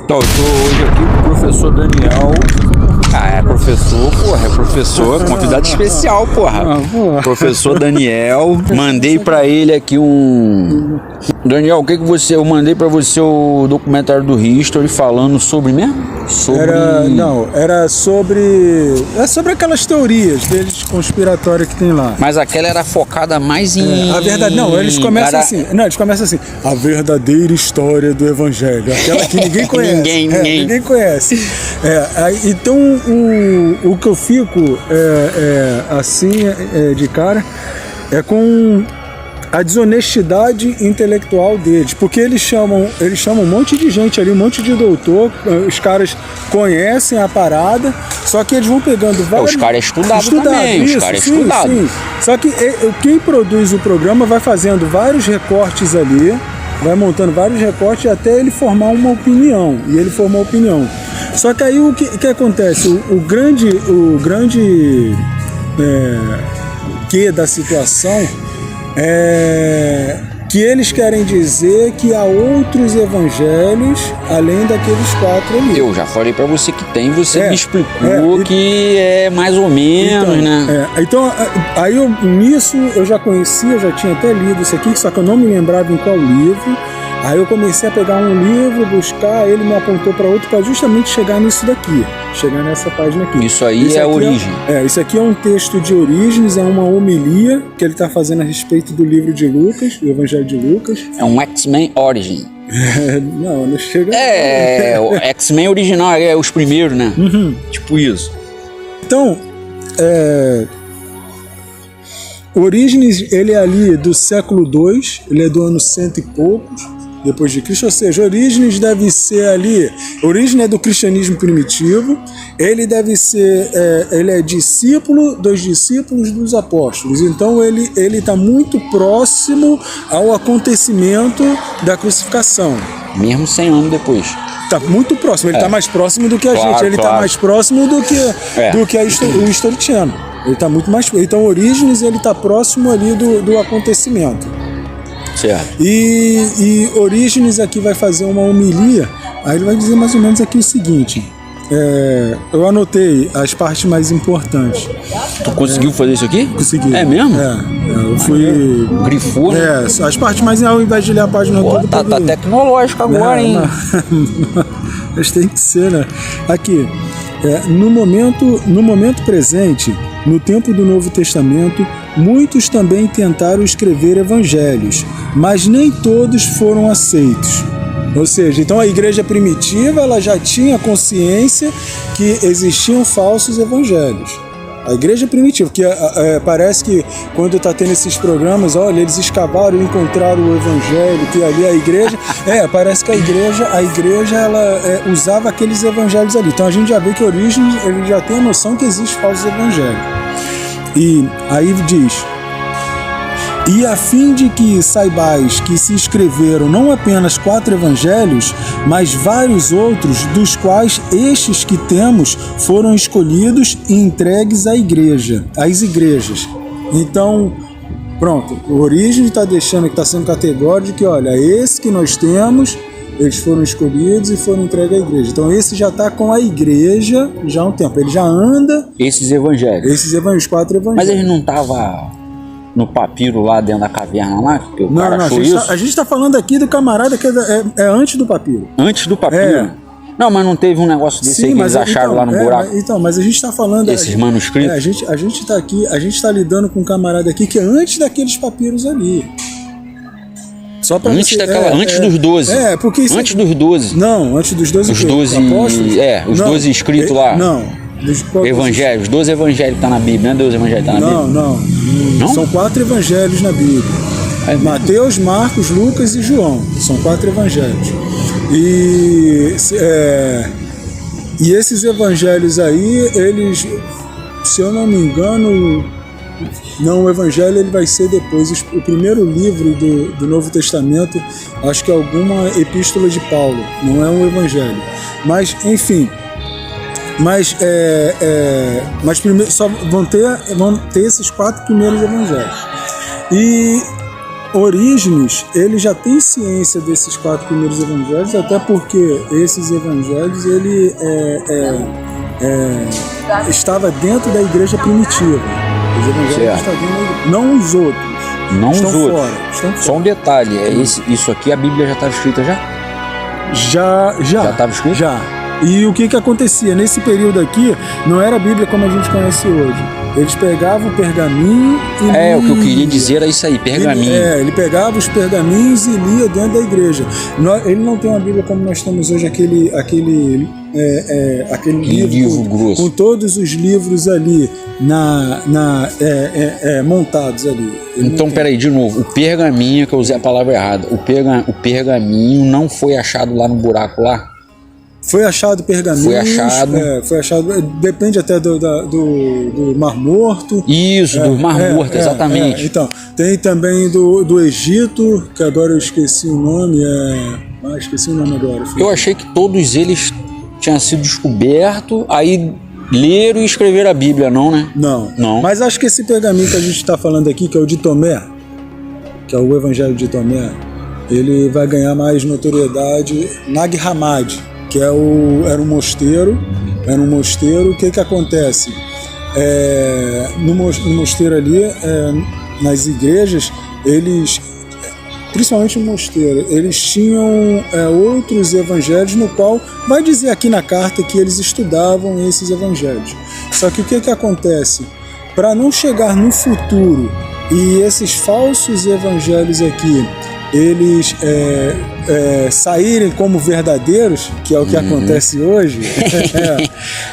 Então, eu tô hoje aqui com o professor Daniel. É professor, convidado especial, porra. Professor Daniel. Mandei pra ele aqui um... Daniel, o que você... Eu mandei pra você o documentário do History falando sobre mesmo? Era sobre aquelas teorias deles conspiratórias que tem lá. Mas aquela era focada mais em... A verdade, eles começam assim, a verdadeira história do evangelho. Aquela que ninguém conhece. Ninguém conhece. Então, o que eu fico de cara é com a desonestidade intelectual deles, porque eles chamam um monte de gente ali, um monte de doutor, os caras conhecem a parada, só que eles vão pegando vários... Os caras estudados também, os caras estudados. Sim. Só que quem produz o programa vai fazendo vários recortes ali, vai montando vários recortes até ele formar uma opinião, e ele formou uma opinião. Só que aí o que acontece? O grande que da situação é que eles querem dizer que há outros evangelhos além daqueles 4 ali. Eu já falei pra você que tem, você me explicou que é mais ou menos, né? Então, aí nisso eu já conhecia, eu já tinha até lido isso aqui, só que eu não me lembrava em qual livro. Aí eu comecei a pegar um livro, buscar, ele me apontou para outro para justamente chegar nisso daqui, chegar nessa página aqui. Isso aí é a origem. Isso aqui é um texto de Orígenes, é uma homilia que ele está fazendo a respeito do livro de Lucas, do Evangelho de Lucas. É um X-Men Origin. Não chega... o X-Men original, os primeiros, né? Uhum. Tipo isso. Então, Orígenes, ele é ali do século II, ele é do ano 100 e poucos, depois de Cristo, ou seja, Orígenes deve ser ali, Orígenes é do cristianismo primitivo, ele deve ser, ele é discípulo dos discípulos dos apóstolos, então ele está muito próximo ao acontecimento da crucificação. Mesmo 100 anos depois. Está muito próximo, ele está mais próximo do que a gente, ele está mais próximo do que o historiano. Ele está muito mais... Então, Orígenes, ele está próximo ali do acontecimento. Certo. E Orígenes aqui vai fazer uma homilia, aí ele vai dizer mais ou menos aqui o seguinte, eu anotei as partes mais importantes. Tu conseguiu fazer isso aqui? Consegui. É mesmo? Eu fui... Grifou, né? As partes mais, ao invés de ler a página toda... Tá tecnológico agora, hein? Mas tem que ser, né? Aqui, no momento presente, no tempo do Novo Testamento, muitos também tentaram escrever evangelhos, mas nem todos foram aceitos. Ou seja, então a igreja primitiva ela já tinha consciência que existiam falsos evangelhos. A igreja primitiva, que parece que quando está tendo esses programas, olha, eles escavaram e encontraram o evangelho, que ali a igreja... parece que a igreja ela usava aqueles evangelhos ali. Então a gente já vê que Orígenes ele já tem a noção que existe falsos evangelhos. E aí diz: e a fim de que saibais que se escreveram não apenas 4 evangelhos, mas vários outros, dos quais estes que temos foram escolhidos e entregues às igrejas. Então, pronto, o Orígenes está deixando que está sendo categórico de que, olha, esse que nós temos, eles foram escolhidos e foram entregues à igreja. Então esse já está com a igreja já há um tempo, ele já anda... Esses evangelhos. Os 4 evangelhos. Mas ele não estava no papiro lá dentro da caverna lá? Que o cara achou a gente está falando aqui do camarada que é antes do papiro. Antes do papiro? Não, mas não teve um negócio desse aí que eles acharam lá no buraco? Mas a gente está falando... Esses manuscritos? A gente está aqui, a gente está lidando com um camarada aqui que é antes daqueles papiros ali. Só pra antes dos 12. Porque isso antes dos 12. Não, antes dos 12. Os 12 apóstolos? Os 12 escritos lá. Não. Evangelhos, os 12 evangelhos que tá na Bíblia, não é 12 evangelhos que tá na Bíblia? Não. São 4 evangelhos na Bíblia. Mateus, Marcos, Lucas e João. São 4 evangelhos. E esses evangelhos aí, eles, se eu não me engano, o evangelho ele vai ser depois. O primeiro livro do Novo Testamento, acho que é alguma epístola de Paulo, não é um evangelho. Mas, enfim, mas primeiro, só vão ter esses 4 primeiros evangelhos. E Orígenes, ele já tem ciência desses 4 primeiros evangelhos, até porque esses evangelhos ele estava dentro da igreja primitiva. Os evangelhos estão dentro da igreja, não os outros. Não estão os outros. Fora, estão fora. Só um detalhe, isso aqui a Bíblia já estava escrita já? Já estava escrito? Já. E o que acontecia? Nesse período aqui, não era a Bíblia como a gente conhece hoje. Eles pegavam o pergaminho e o que eu queria dizer era isso aí, pergaminho. Ele pegava os pergaminhos e lia dentro da igreja. Ele não tem uma Bíblia como nós temos hoje, aquele livro grosso, com todos os livros ali montados ali. Então, peraí, de novo, o pergaminho, que eu usei a palavra errada, o pergaminho não foi achado lá no buraco lá? Foi achado pergaminhos. Foi achado. Depende até do Mar Morto. Isso, do Mar Morto, exatamente. Então, tem também do Egito, que agora eu esqueci o nome. Esqueci o nome agora. Eu achei que todos eles tinham sido descobertos, aí leram e escreveram a Bíblia, não, né? Não. Mas acho que esse pergaminho que a gente está falando aqui, que é o de Tomé, que é o Evangelho de Tomé, ele vai ganhar mais notoriedade. Nag Hammadi, que era um mosteiro. O que acontece? No mosteiro ali, nas igrejas, principalmente no mosteiro, eles tinham outros evangelhos, no qual vai dizer aqui na carta que eles estudavam esses evangelhos. Só que o que acontece? Para não chegar no futuro e esses falsos evangelhos aqui, eles saírem como verdadeiros, que é o que acontece hoje,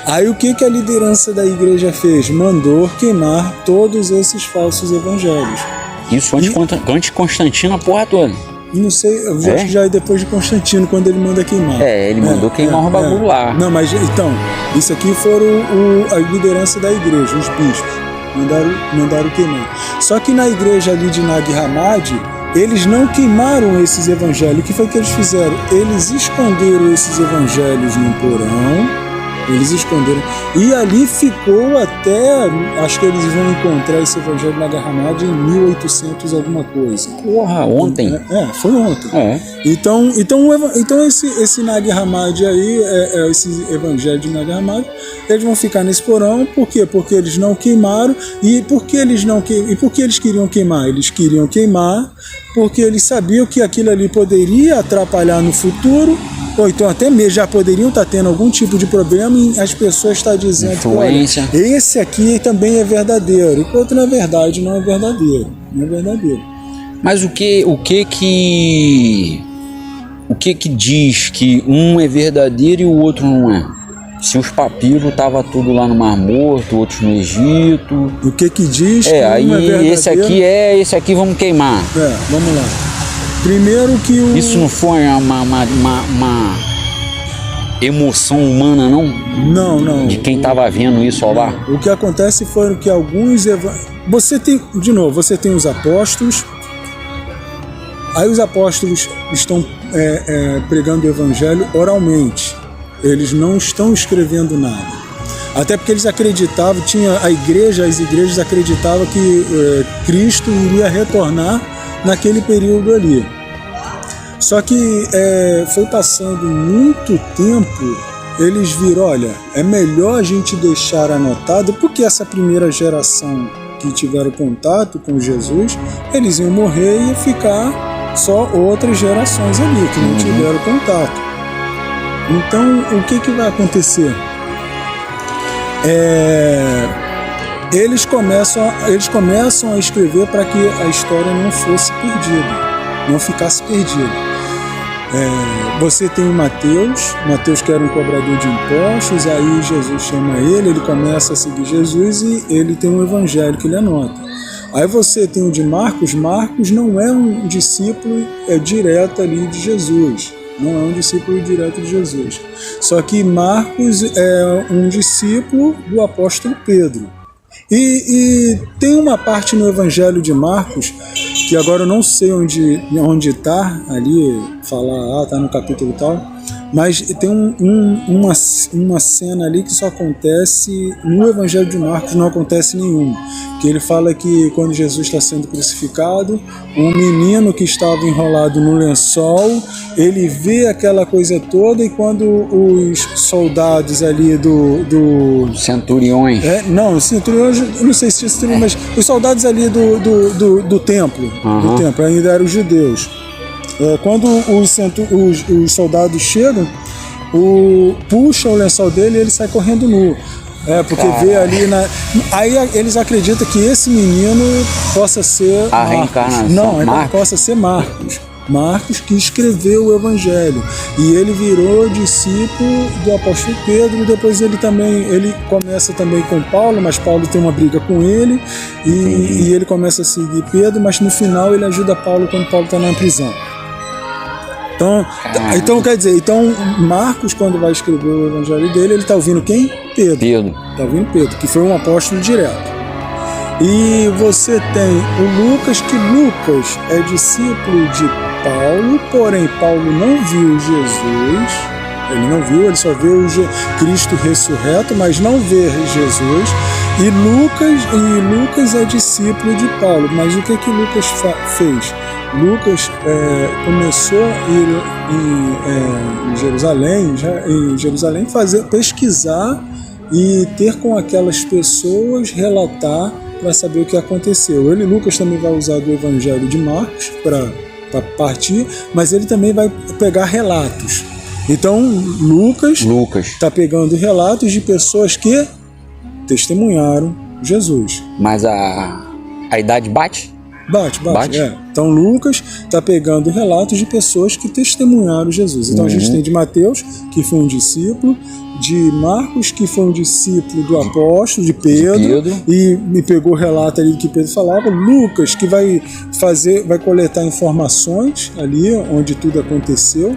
aí o que a liderança da igreja fez? Mandou queimar todos esses falsos evangelhos. Isso antes de Constantino, a porra toda. Não sei, eu acho que já é depois de Constantino, quando ele manda queimar. Ele mandou queimar o bagulho lá. Não, mas então, isso aqui foram a liderança da igreja, os bispos. Mandaram queimar. Só que na igreja ali de Nag Hammadi, eles não queimaram esses evangelhos. O que foi que eles fizeram? Eles esconderam esses evangelhos num porão. Eles esconderam. E ali ficou até... Acho que eles vão encontrar esse evangelho na Nag Hammadi em 1800 alguma coisa. Porra, ontem. Foi ontem. Então esse Nag Hammadi aí, esse evangelho de Nag Hammadi, eles vão ficar nesse porão. Por quê? Porque eles não queimaram. E por que eles queriam queimar? Eles queriam queimar porque eles sabiam que aquilo ali poderia atrapalhar no futuro, ou então até mesmo já poderiam estar tendo algum tipo de problema e as pessoas estão dizendo que, olha, esse aqui também é verdadeiro, enquanto na verdade não é verdadeiro. Mas o que diz que um é verdadeiro e o outro não é? Se os papiros estavam tudo lá no Mar Morto, outros no Egito. O que diz que aí um é verdadeiro? Esse aqui vamos queimar. Vamos lá. Primeiro que Isso não foi uma emoção humana, não? Não. De quem estava vendo isso ao lá? O que acontece foi que alguns... Você tem os apóstolos. Aí os apóstolos estão pregando o evangelho oralmente. Eles não estão escrevendo nada. Até porque eles acreditavam, as igrejas acreditavam que Cristo iria retornar naquele período ali. Só que foi passando muito tempo, eles viram, olha, é melhor a gente deixar anotado, porque essa primeira geração que tiveram contato com Jesus, eles iam morrer e ia ficar só outras gerações ali que não tiveram contato. Então, o que vai acontecer? Eles começam a escrever para que a história não fosse perdida, não ficasse perdida. Você tem o Mateus que era um cobrador de impostos, aí Jesus chama ele começa a seguir Jesus e ele tem um evangelho que ele anota. Aí você tem o de Marcos não é um discípulo direto ali de Jesus. Não é um discípulo direto de Jesus. Só que Marcos é um discípulo do apóstolo Pedro. E tem uma parte no Evangelho de Marcos, que agora eu não sei onde está ali, falar, está no capítulo tal, Mas tem uma cena ali que só acontece no Evangelho de Marcos, não acontece nenhum. Que ele fala que quando Jesus está sendo crucificado, um menino que estava enrolado no lençol, ele vê aquela coisa toda, e quando os soldados ali do Centuriões. Centuriões, eu não sei se é centuriões, mas os soldados ali do templo, do templo, ainda eram os judeus. Quando os soldados chegam, puxa o lençol dele e ele sai correndo nu. Porque vê ali aí eles acreditam que esse menino possa ser a reencarnação. Não, possa ser Marcos. Marcos, que escreveu o Evangelho, e ele virou discípulo do apóstolo Pedro. Depois ele começa também com Paulo, mas Paulo tem uma briga com ele, e ele começa a seguir Pedro, mas no final ele ajuda Paulo quando Paulo está na prisão. Então, quer dizer, Marcos, quando vai escrever o Evangelho dele, ele está ouvindo quem? Pedro. Está ouvindo Pedro, que foi um apóstolo direto. E você tem o Lucas, que Lucas é discípulo de Paulo, porém Paulo não viu Jesus, ele só vê o Cristo ressurreto, mas não vê Jesus. E Lucas é discípulo de Paulo. Mas o que Lucas fez? Lucas começou a ir em Jerusalém, pesquisar e ter com aquelas pessoas, relatar para saber o que aconteceu. Lucas também vai usar do Evangelho de Marcos para partir, mas ele também vai pegar relatos. Então Lucas está pegando relatos de pessoas que testemunharam Jesus. Mas a idade bate? Bate. Então Lucas está pegando relatos de pessoas que testemunharam Jesus. Então a gente tem de Mateus, que foi um discípulo, de Marcos, que foi um discípulo do apóstolo, de Pedro. E pegou o relato ali do que Pedro falava. Lucas, que vai coletar informações ali onde tudo aconteceu.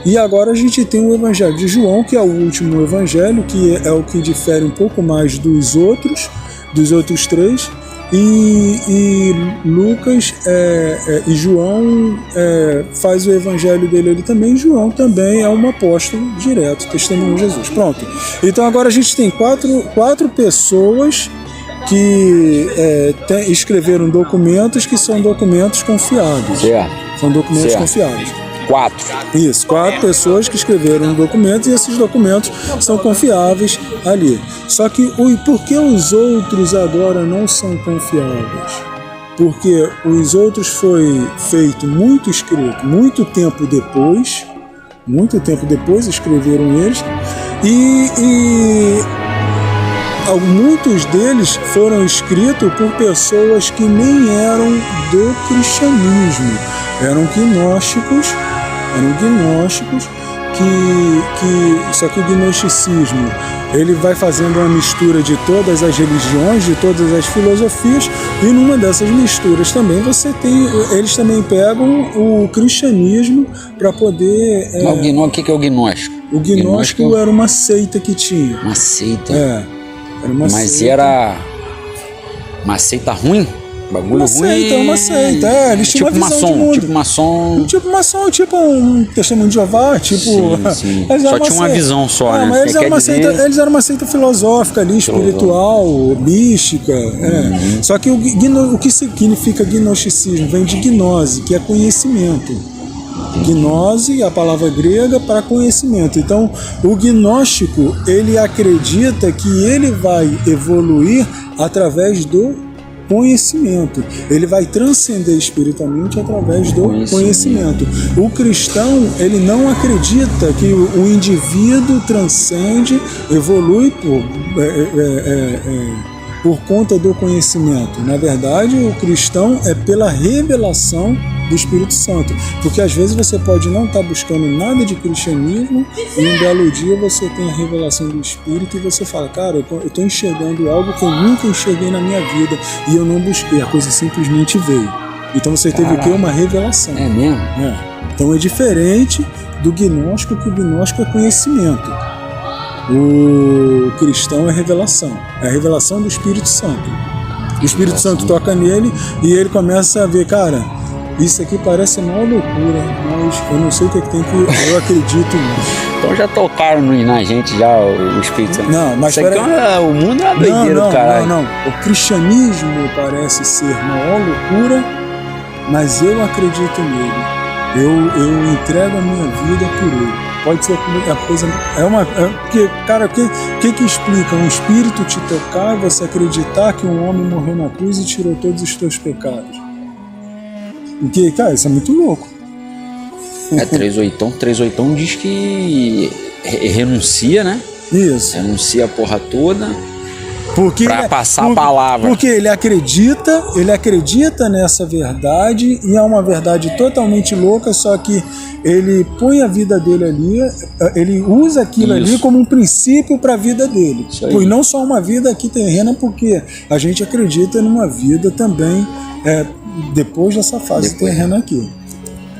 E agora a gente tem o Evangelho de João, que é o último evangelho, que é o que difere um pouco mais dos outros três. E Lucas e João faz o evangelho dele ali também. João também é um apóstolo direto, testemunho de Jesus. Pronto. Então agora a gente tem quatro pessoas que escreveram documentos que são documentos confiáveis. São documentos confiáveis. 4 pessoas que escreveram documentos, e esses documentos são confiáveis ali. Só que por que os outros agora não são confiáveis? Porque os outros foi feito escrito muito tempo depois escreveram eles, e muitos deles foram escritos por pessoas que nem eram do cristianismo, eram gnósticos, só que o gnosticismo, ele vai fazendo uma mistura de todas as religiões, de todas as filosofias, e numa dessas misturas também eles também pegam o cristianismo para poder... O que é o gnóstico? O gnóstico era uma seita que tinha. Uma seita? Era uma Mas seita. Era uma seita ruim? Bagulho ruim. Uma seita. Eles tinham uma visão de mundo. Tipo maçom, tipo um testemunho de Jeová, tipo... Sim. Só tinha uma visão só, né? Mas eles eram uma seita filosófica ali, espiritual, mística. Só que o que significa gnosticismo? Vem de gnose, que é conhecimento. Gnose, a palavra grega para conhecimento. Então, o gnóstico, ele acredita que ele vai evoluir através do conhecimento. Ele vai transcender espiritualmente através do conhecimento. O cristão, ele não acredita que o indivíduo transcende, evolui por conta do conhecimento. Na verdade, o cristão é pela revelação do Espírito Santo, porque às vezes você pode não estar buscando nada de cristianismo, e um belo dia você tem a revelação do Espírito e você fala, cara, eu estou enxergando algo que eu nunca enxerguei na minha vida e eu não busquei, a coisa simplesmente veio. Então você teve o quê? Uma revelação. É mesmo? Então é diferente do gnóstico, que o gnóstico é conhecimento. O cristão é revelação, é a revelação do Espírito Santo. O Espírito Santo toca nele e ele começa a ver, cara, Isso aqui parece uma loucura, mas eu não sei o que tem que... Eu acredito nisso. Então já tocaram na gente já o Espírito Santo. Não, mas isso aqui o mundo é uma doideira do caralho. Não. O cristianismo parece ser uma loucura, mas eu acredito nele. Eu entrego a minha vida por ele. Pode ser a coisa... Porque, cara, o que explica um espírito te tocar e você acreditar que um homem morreu na cruz e tirou todos os teus pecados? Porque, cara, isso é muito louco. 3/8 diz que renuncia, né? Isso. Renuncia a porra toda pra passar a palavra. Porque ele acredita nessa verdade, e é uma verdade totalmente louca, só que ele põe a vida dele ali, ele usa aquilo ali como um princípio para a vida dele. E não só uma vida aqui terrena, porque a gente acredita numa vida também depois dessa fase terrena aqui.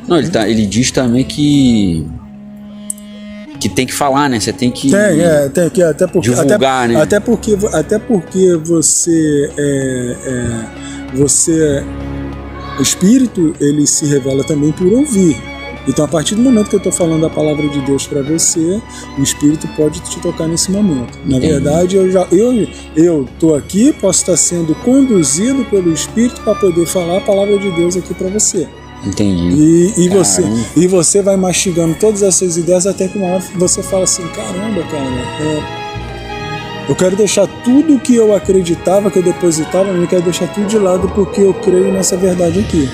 Não, ele diz também que tem que falar, né? Você tem que tem que até porque divulgar, né? Até porque você o espírito, ele se revela também por ouvir. Então, a partir do momento que eu estou falando a palavra de Deus para você, o espírito pode te tocar nesse momento. Na verdade, eu estou aqui, posso estar sendo conduzido pelo espírito para poder falar a palavra de Deus aqui para você. Entendi. E você vai mastigando todas essas ideias até que uma hora você fala assim: caramba, cara, eu quero deixar tudo que eu acreditava, que eu depositava, eu quero deixar tudo de lado porque eu creio nessa verdade aqui.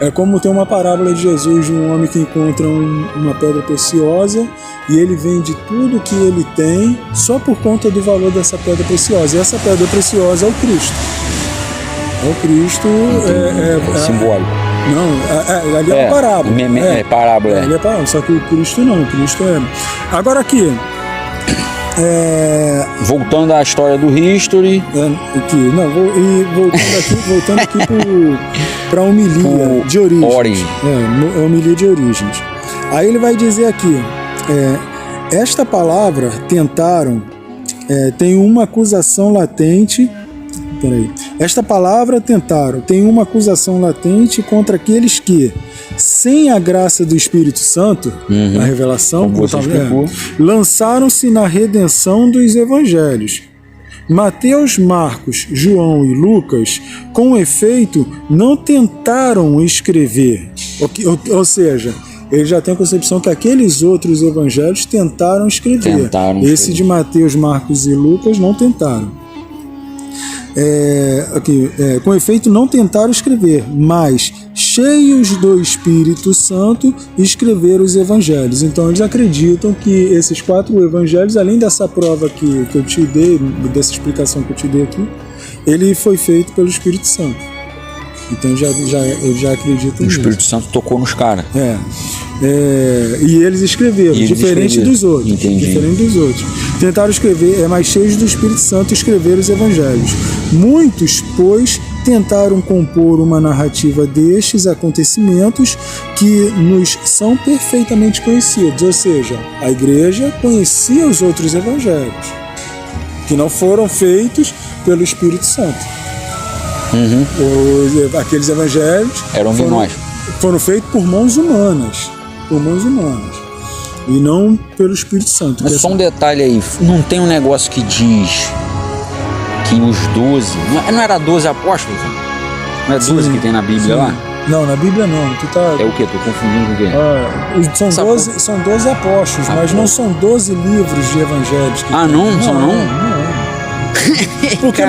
É como tem uma parábola de Jesus de um homem que encontra uma pedra preciosa e ele vende tudo que ele tem só por conta do valor dessa pedra preciosa. E essa pedra preciosa é o Cristo. É o Cristo. Simbólico. Não, ali é uma parábola. Parábola. Ali é parábola, só que o Cristo não. O Cristo é... Agora aqui... Voltando à história do History. Voltando aqui para a homilia de origens. Homilia de origens. Aí ele vai dizer aqui: esta palavra tentaram, tem uma acusação latente. Esta palavra tentaram, tem uma acusação latente contra aqueles que, sem a graça do Espírito Santo, a revelação, lançaram-se na redenção dos evangelhos. Mateus, Marcos, João e Lucas, com efeito, não tentaram escrever. Ou seja, ele já tem a concepção que aqueles outros evangelhos tentaram escrever. Esse de Mateus, Marcos e Lucas não tentaram. Com efeito, não tentaram escrever, mas, cheios do Espírito Santo, escreveram os evangelhos. Então, eles acreditam que esses 4 evangelhos, além dessa prova que eu te dei, dessa explicação que eu te dei aqui, ele foi feito pelo Espírito Santo. Então, eu já acredito nisso. O Espírito Santo tocou nos caras. E eles escreveram, diferente dos outros. Entendi. Diferente dos outros. Tentaram escrever, mas cheios do Espírito Santo, escrever os evangelhos. Muitos, pois, tentaram compor uma narrativa destes acontecimentos que nos são perfeitamente conhecidos. Ou seja, a igreja conhecia os outros evangelhos, que não foram feitos pelo Espírito Santo. Aqueles evangelhos foram feitos por mãos humanas. E não pelo Espírito Santo. Mas só um detalhe aí, não tem um negócio que diz que os 12, não era 12 apóstolos? Não é 12 que tem na Bíblia lá? Não, na Bíblia não. É o quê? Tô confundindo com o quê? São 12 apóstolos, mas não são 12 livros de evangelhos. Não? Porque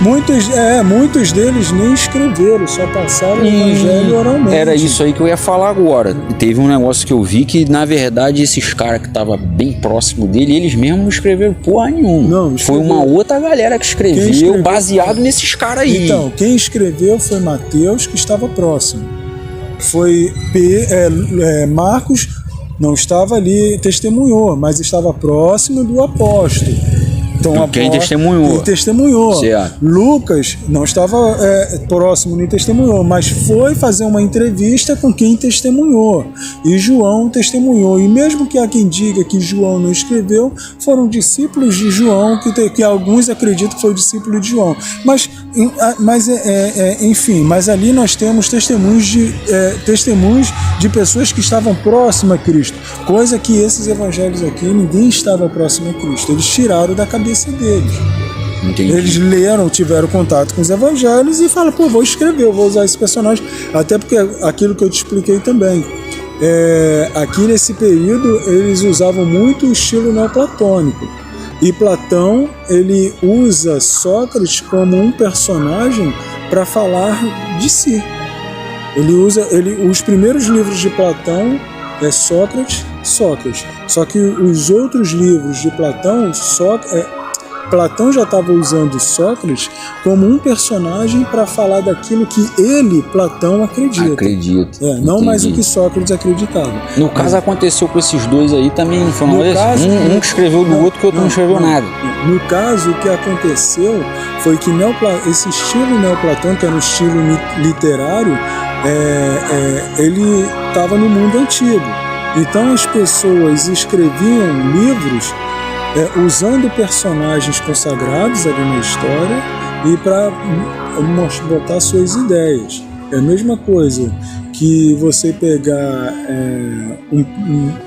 muitos deles nem escreveram, só passaram o evangelho oralmente. Era isso aí que eu ia falar agora. Teve um negócio que eu vi que, na verdade, esses caras que estavam bem próximo dele, eles mesmos não escreveram porra nenhuma. Foi uma outra galera que escreveu baseado nesses caras aí. Então, quem escreveu foi Mateus, que estava próximo. Foi Marcos, não estava ali, testemunhou, mas estava próximo do apóstolo. Então, quem testemunhou. Quem testemunhou. Certo. Lucas não estava próximo nem testemunhou, mas foi fazer uma entrevista com quem testemunhou. E João testemunhou. E mesmo que há quem diga que João não escreveu, foram discípulos de João, que alguns acreditam que foi discípulo de João. Enfim, mas ali nós temos testemunhos de pessoas que estavam próximas a Cristo. Coisa que esses evangelhos aqui, ninguém estava próximo a Cristo. Eles tiraram da cabeça deles. Entendi. Eles leram, tiveram contato com os evangelhos e falaram, vou escrever, eu vou usar esse personagem. Até porque aquilo que eu te expliquei também. Aqui nesse período, eles usavam muito o estilo neoplatônico. E Platão, ele usa Sócrates como um personagem para falar de si. Os primeiros livros de Platão é Sócrates. Só que os outros livros de Platão, Platão já estava usando Sócrates como um personagem para falar daquilo que ele, Platão, acredita. Não mais o que Sócrates acreditava. No caso, aconteceu com esses dois aí também, foi um que escreveu do outro que o outro não escreveu nada. No caso, o que aconteceu foi que esse estilo neoplatônico, que era um estilo literário, ele estava no mundo antigo. Então as pessoas escreviam livros usando personagens consagrados ali na história e para botar suas ideias. É a mesma coisa que você pegar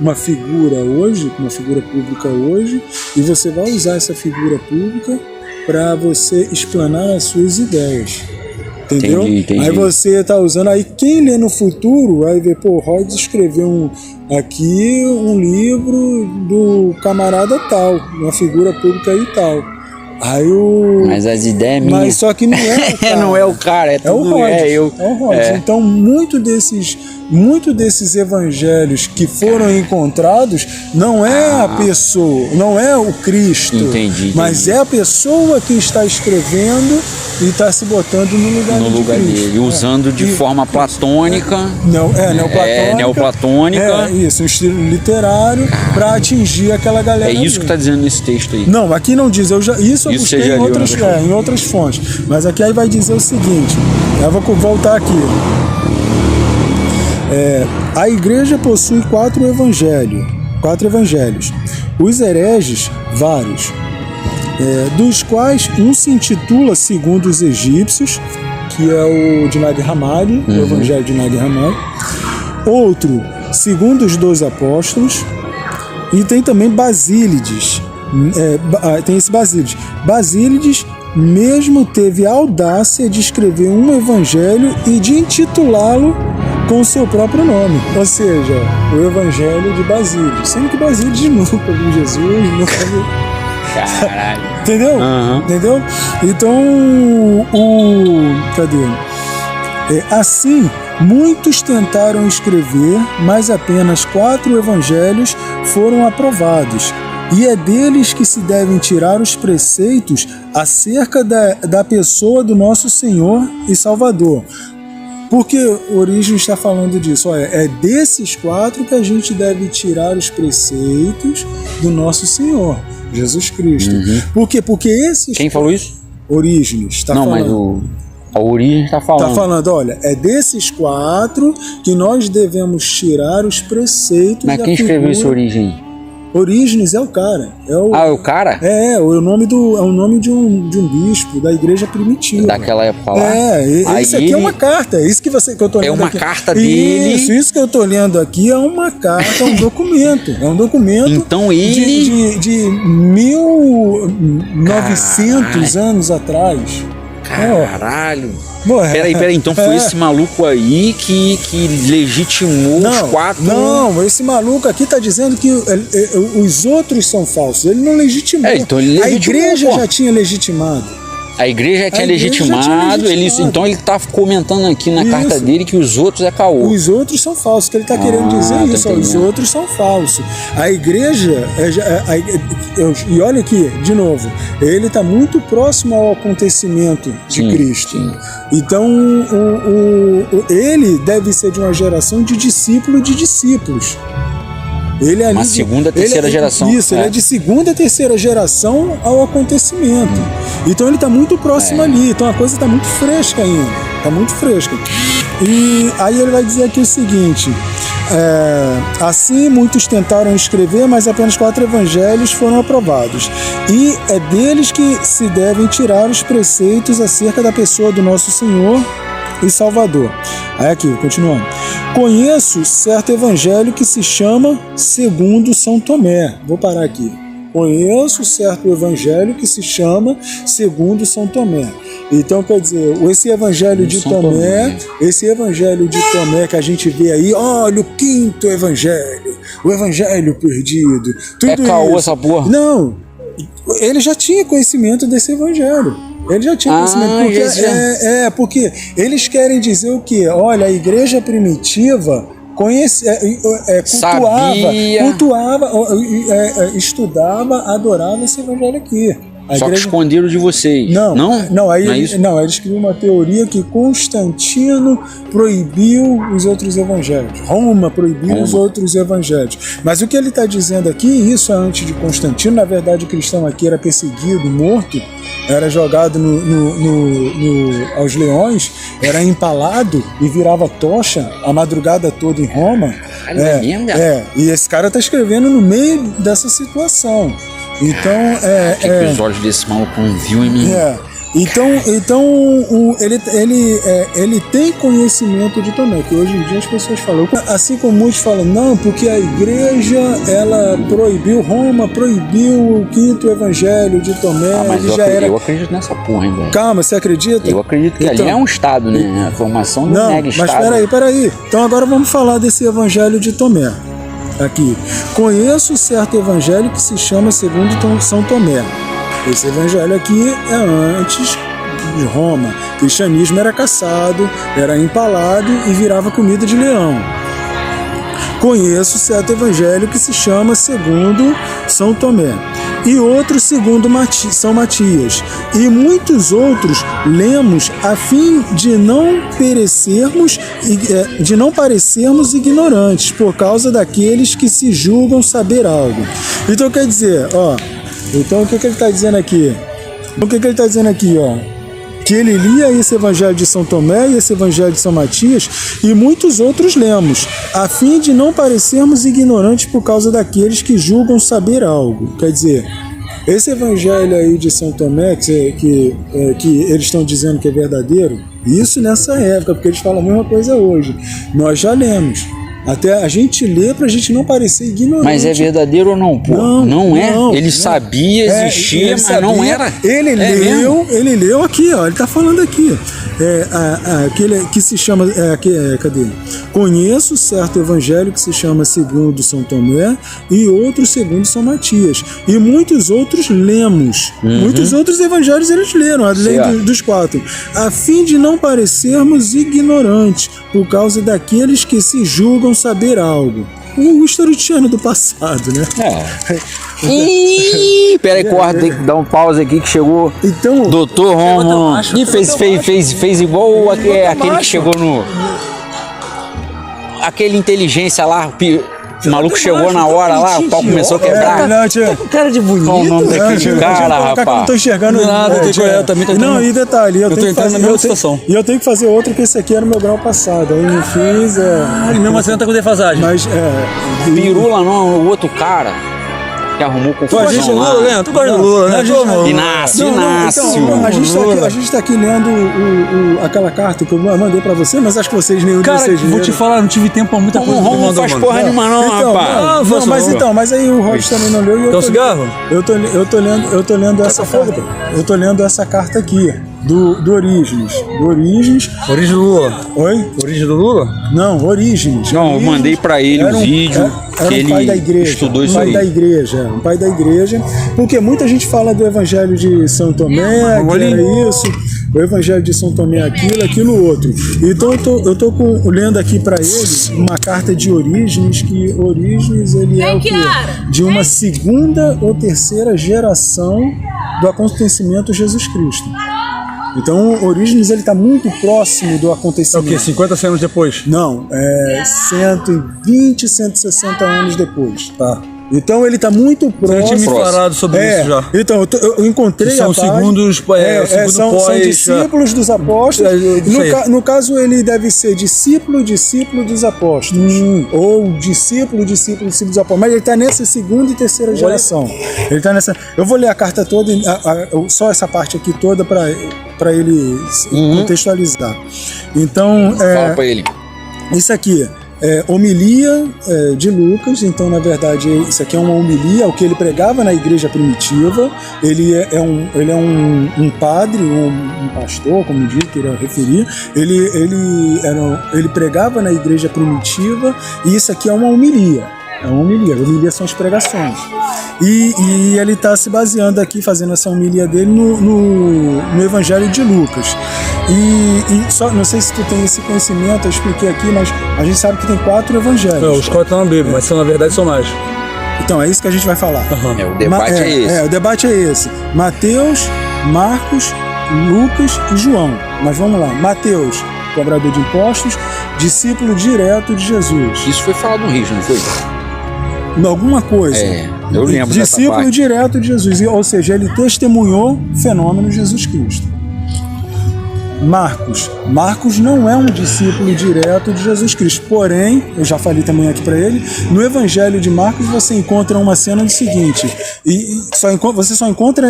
uma figura hoje, uma figura pública hoje, e você vai usar essa figura pública para você explanar as suas ideias. Entendeu? Entendi. Aí você tá usando, aí quem lê no futuro vai ver, Rhodes escreveu um livro do camarada tal, uma figura pública e tal. Mas as ideias minhas. Mas só que não é o cara. Não é o cara, é o Rhodes. Então, muito desses evangelhos que foram encontrados não é a pessoa, não é o Cristo. Entendi. Mas é a pessoa que está escrevendo e está se botando no lugar dele, usando de forma platônica. Neoplatônica. Isso, um estilo literário para atingir aquela galera. É isso que está dizendo nesse texto aí. Não, aqui não diz. Isso eu busquei em outras fontes. Mas aqui aí vai dizer o seguinte. Eu vou voltar aqui. A igreja possui 4 evangelhos. Os hereges, vários. Dos quais um se intitula segundo os egípcios, que é o de Nag Hammadi, o evangelho de Nag Hammadi. Outro, segundo os 12 apóstolos. E tem também Basílides. Tem esse Basílides. Basílides mesmo teve a audácia de escrever um evangelho e de intitulá-lo com o seu próprio nome. Ou seja, o evangelho de Basílides. Sendo que Basílides nunca viu Jesus, nunca viu... Caralho. Entendeu? Entendeu? Então, assim, muitos tentaram escrever, mas apenas 4 evangelhos foram aprovados. E é deles que se devem tirar os preceitos acerca da pessoa do nosso Senhor e Salvador. Porque Orígenes está falando disso. É desses 4 que a gente deve tirar os preceitos do nosso Senhor, Jesus Cristo. Por quê? Porque esses... Quem falou isso? Orígenes está falando. Não, mas a Orígenes está falando. Está falando, olha, é desses 4 que nós devemos tirar os preceitos da figura... Mas quem escreveu esse Orígenes? Orígenes é o cara. É o cara? É o nome de um bispo da igreja primitiva. Daquela época lá. Isso aqui é uma carta. Isso que eu tô lendo. É uma aqui. Carta dele. Isso que eu tô lendo aqui é uma carta, um documento. É um documento então ele... de 1900 anos atrás. Caralho. Peraí, então foi esse maluco aí que legitimou os 4... Não, esse maluco aqui tá dizendo que os outros são falsos. Ele não legitimou. Então ele legitimou, a igreja já tinha legitimado. A igreja já tinha legitimado. Então ele tá comentando aqui na carta dele que os outros é caô. Os outros são falsos, que ele tá querendo dizer isso. Os outros são falsos. A igreja... e olha aqui, de novo, ele tá muito próximo ao acontecimento de Cristo. Sim. Então, ele deve ser de uma geração de discípulo de discípulos. Ele é uma segunda, terceira geração. Isso, ele é de segunda, terceira geração ao acontecimento. Então ele está muito próximo ali. Então a coisa está muito fresca ainda. Está muito fresca. E aí ele vai dizer aqui o seguinte: assim muitos tentaram escrever, mas apenas 4 evangelhos foram aprovados. E é deles que se devem tirar os preceitos acerca da pessoa do nosso Senhor e Salvador. Aí aqui, continuando. Conheço certo evangelho que se chama segundo São Tomé. Vou parar aqui. Conheço certo evangelho que se chama segundo São Tomé. Então, quer dizer, esse evangelho de Tomé, esse evangelho de Tomé que a gente vê aí, olha o 5º evangelho, o evangelho perdido. Tudo caô essa porra. Não, ele já tinha conhecimento desse evangelho. Ele já tinha conhecimento. Porque, porque eles querem dizer o quê? Olha, a igreja primitiva cultuava, estudava, adorava esse evangelho aqui. Só que esconderam de vocês. Aí eles criam uma teoria que Constantino proibiu os outros evangelhos. Roma proibiu os outros evangelhos. Mas o que ele está dizendo aqui, isso é antes de Constantino, na verdade o cristão aqui era perseguido, morto, era jogado aos leões, era empalado e virava tocha a madrugada toda em Roma. E esse cara está escrevendo no meio dessa situação. Então, que os olhos desse maluco não viu em mim. Então ele tem conhecimento de Tomé, que hoje em dia as pessoas falam, assim como muitos falam, não, porque a igreja, ela proibiu, Roma proibiu o 5º evangelho de Tomé. Mas eu acredito nessa porra, hein, velho. Calma, você acredita? Eu acredito que ali é um estado, né? A formação do mega estado. Mas peraí. Então agora vamos falar desse evangelho de Tomé. Aqui, conheço certo evangelho que se chama segundo São Tomé. Esse evangelho aqui é antes de Roma. O cristianismo era caçado, era empalado e virava comida de leão. Conheço certo evangelho que se chama segundo São Tomé. E outro segundo São Matias. E muitos outros lemos a fim de não parecermos ignorantes por causa daqueles que se julgam saber algo. Então quer dizer, então o que ele está dizendo aqui? Que ele lia esse evangelho de São Tomé e esse evangelho de São Matias e muitos outros lemos, a fim de não parecermos ignorantes por causa daqueles que julgam saber algo. Quer dizer, esse evangelho aí de São Tomé, que eles estão dizendo que é verdadeiro, isso nessa época, porque eles falam a mesma coisa hoje. Nós já lemos. Até a gente lê pra gente não parecer ignorante. Mas é verdadeiro ou não, pô? Não é? Ele sabia, existia, mas não era. Ele leu aqui, ó. Ele tá falando aqui. Aquele que se chama. Cadê? Conheço certo evangelho que se chama segundo São Tomé e outro segundo São Matias. E muitos outros lemos. Muitos outros evangelhos eles leram, além dos 4. A fim de não parecermos ignorantes por causa daqueles que se julgam saber algo. O historiano do passado, né? Peraí, corta, tem que dar um pause aqui que chegou. Então, Doutor Romulo. E fez igual aquele que chegou no. Aquele inteligência lá. O maluco chegou na hora lá, o pau começou a quebrar. Cara de bonito. Qual o nome daquele cara, rapaz? Não tô enxergando nada. Não, e detalhe, eu tenho que fazer na mesma situação. E eu tenho que fazer outro, que esse aqui era o meu grau passado. Aí eu fiz. Mesmo assim, não tá com defasagem. Mas Pirula não, o outro cara que arrumou confusão. A gente é Lula, né? Tu gosta do Lula, né? Inácio. Então, a gente tá aqui lendo aquela carta que eu mandei pra você, mas acho que vocês nenhum de vocês leram. Vou te falar, não tive tempo pra muita coisa. Não faz porra nenhuma não, rapaz. Mas aí o Rod também não leu. Quer um cigarro? Eu tô lendo essa carta. Eu tô lendo essa carta aqui. Do Orígenes. Origem do Lula. Oi? Origem do Lula? Não, Orígenes. Não, eu mandei pra ele o vídeo que ele pai da igreja, estudou isso aí. Um pai da igreja. Porque muita gente fala do Evangelho de São Tomé, que era isso. O Evangelho de São Tomé é aquilo outro. Então eu tô lendo aqui pra ele uma carta de Orígenes, que Orígenes ele é o quê? De uma segunda ou terceira geração do acontecimento Jesus Cristo. Então, Orígenes ele está muito próximo do É o acontecimento. quê? 50 anos depois? Não, 120, 160 anos depois. Tá. Então ele está muito Você já tinha me próximo. falado sobre isso já. Então, eu encontrei Que são a página. segundos, segundo são pós, discípulos dos apóstolos. Isso aí. No caso, ele deve ser discípulo dos apóstolos. Ou discípulo dos apóstolos. Mas ele está nessa segunda e terceira geração. Ele tá nessa. Eu vou ler a carta toda, só essa parte aqui toda para ele contextualizar. Então, Fala pra ele. isso aqui homilia de Lucas. Então, na verdade, isso aqui é uma homilia, o que ele pregava na igreja primitiva. Ele é um padre, um pastor, como diz, que ele referia. Ele pregava na igreja primitiva, e isso aqui é uma homilia. É uma homilia. Homilia são as pregações. E ele está se baseando aqui, fazendo essa homilia dele no Evangelho de Lucas. E só, não sei se tu tem esse conhecimento, eu expliquei aqui, mas a gente sabe que tem 4 evangelhos. Os 4 estão na Bíblia, mas na verdade são mais. Então, é isso que a gente vai falar. O debate é esse. O debate é esse. Mateus, Marcos, Lucas e João. Mas vamos lá. Mateus, cobrador de impostos, discípulo direto de Jesus. Isso foi falado no Rio, não foi? Alguma coisa. Eu lembro dessa Discípulo parte. direto de Jesus. Ou seja, ele testemunhou o fenômeno de Jesus Cristo. Marcos não é um discípulo direto de Jesus Cristo, porém, eu já falei também aqui para ele, no Evangelho de Marcos você encontra uma cena do seguinte, você só encontra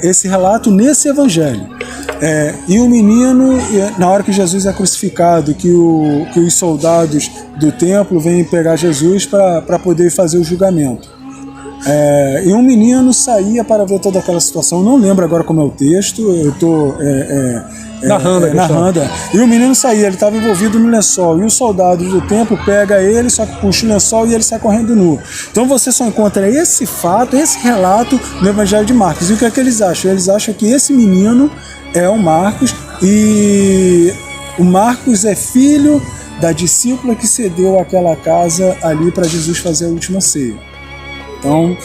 esse relato nesse Evangelho. E o menino, na hora que Jesus é crucificado, que os soldados do templo vêm pegar Jesus para poder fazer o julgamento. E um menino saía para ver toda aquela situação. Não lembro agora como é o texto, eu estou narrando. E o menino saía, ele estava envolvido no lençol, e os soldados do templo pegam ele, só que puxa o lençol e ele sai correndo nu. Então você só encontra esse fato, esse relato no Evangelho de Marcos. E o que é que eles acham? Eles acham que esse menino é o Marcos, e o Marcos é filho da discípula que cedeu aquela casa ali para Jesus fazer a última ceia. Então,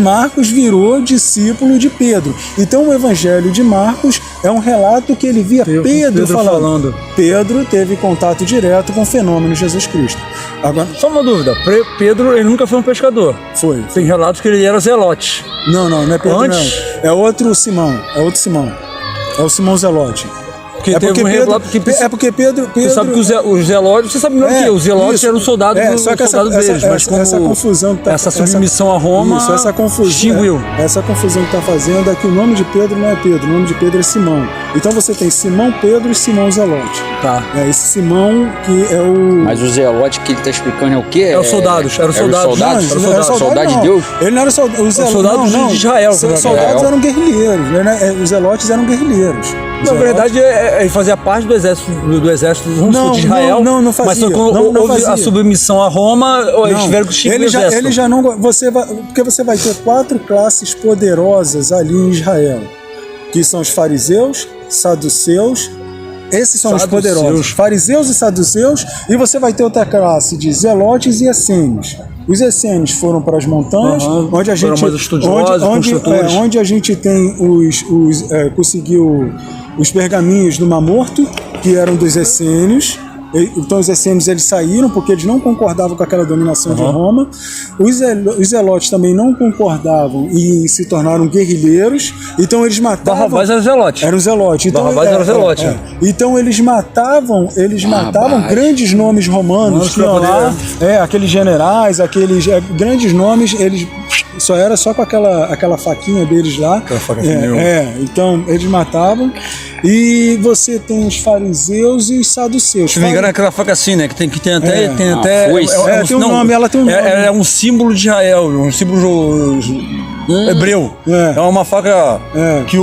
Marcos virou discípulo de Pedro. Então o Evangelho de Marcos é um relato que ele via Pedro falando. Pedro teve contato direto com o fenômeno de Jesus Cristo. Agora, só uma dúvida, Pedro ele nunca foi um pescador. Foi. Tem relatos que ele era zelote. Não é Pedro não. É outro Simão. É o Simão Zelote. Porque porque Pedro. Você sabe que os zelotes, você sabe melhor que os zelotes eram soldados deles, mas como essa confusão essa submissão a Roma extinguiu. Essa confusão que está fazendo é que o nome de Pedro não é Pedro, o nome de Pedro é Simão. Então você tem Simão Pedro e Simão Zelote. Tá. Esse Simão que é o. Mas o Zelote que ele está explicando é o quê? É os soldados. Era soldado de Deus? Ele não era soldado. Os soldados de Israel. Os soldados eram guerrilheiros. Os zelotes eram guerrilheiros. Na verdade, ele fazia parte do exército de Israel. Não fazia. Mas quando houve a submissão a Roma, eles tiveram que extinguir o exército. Ele já não. Porque você vai ter 4 classes poderosas ali em Israel, que são os fariseus, saduceus. Esses são os poderosos, fariseus e saduceus, e você vai ter outra classe de zelotes e essênios. Os essênios foram para as montanhas, onde a gente tem conseguiu os pergaminhos do Mar Morto, que eram dos essênios. Então os essênios eles saíram porque eles não concordavam com aquela dominação de Roma. Os zelotes também não concordavam e se tornaram guerrilheiros. Então eles matavam. Barrabás era zelote. Era um zelote. Então, Barrabás era zelote. Então eles matavam grandes nomes romanos que iam lá, aqueles generais, aqueles grandes nomes, eles só com aquela faquinha deles lá. Então eles matavam. E você tem os fariseus e os saduceus. Se não me engano, é aquela faca assim, né? Que tem até. Tem um nome, ela tem um nome. É um símbolo de Israel, um símbolo hebreu. É uma faca que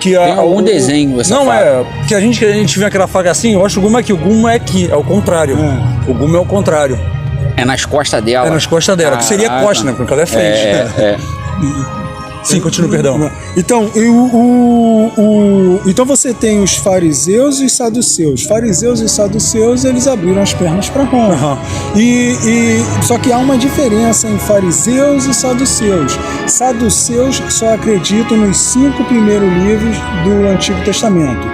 tem algum desenho essa faca. Porque a gente vê aquela faca assim, eu acho que o gume é aqui, o gume é aqui, é o contrário. O gume é o contrário. É nas costas dela. É nas costas dela, que seria costa, né? Porque ela é frente. Sim, continua, perdão. Então, então você tem os fariseus e os saduceus. Fariseus e saduceus, eles abriram as pernas para Roma. Só que há uma diferença em fariseus e saduceus. saduceus só acreditam nos 5 primeiros livros do Antigo Testamento,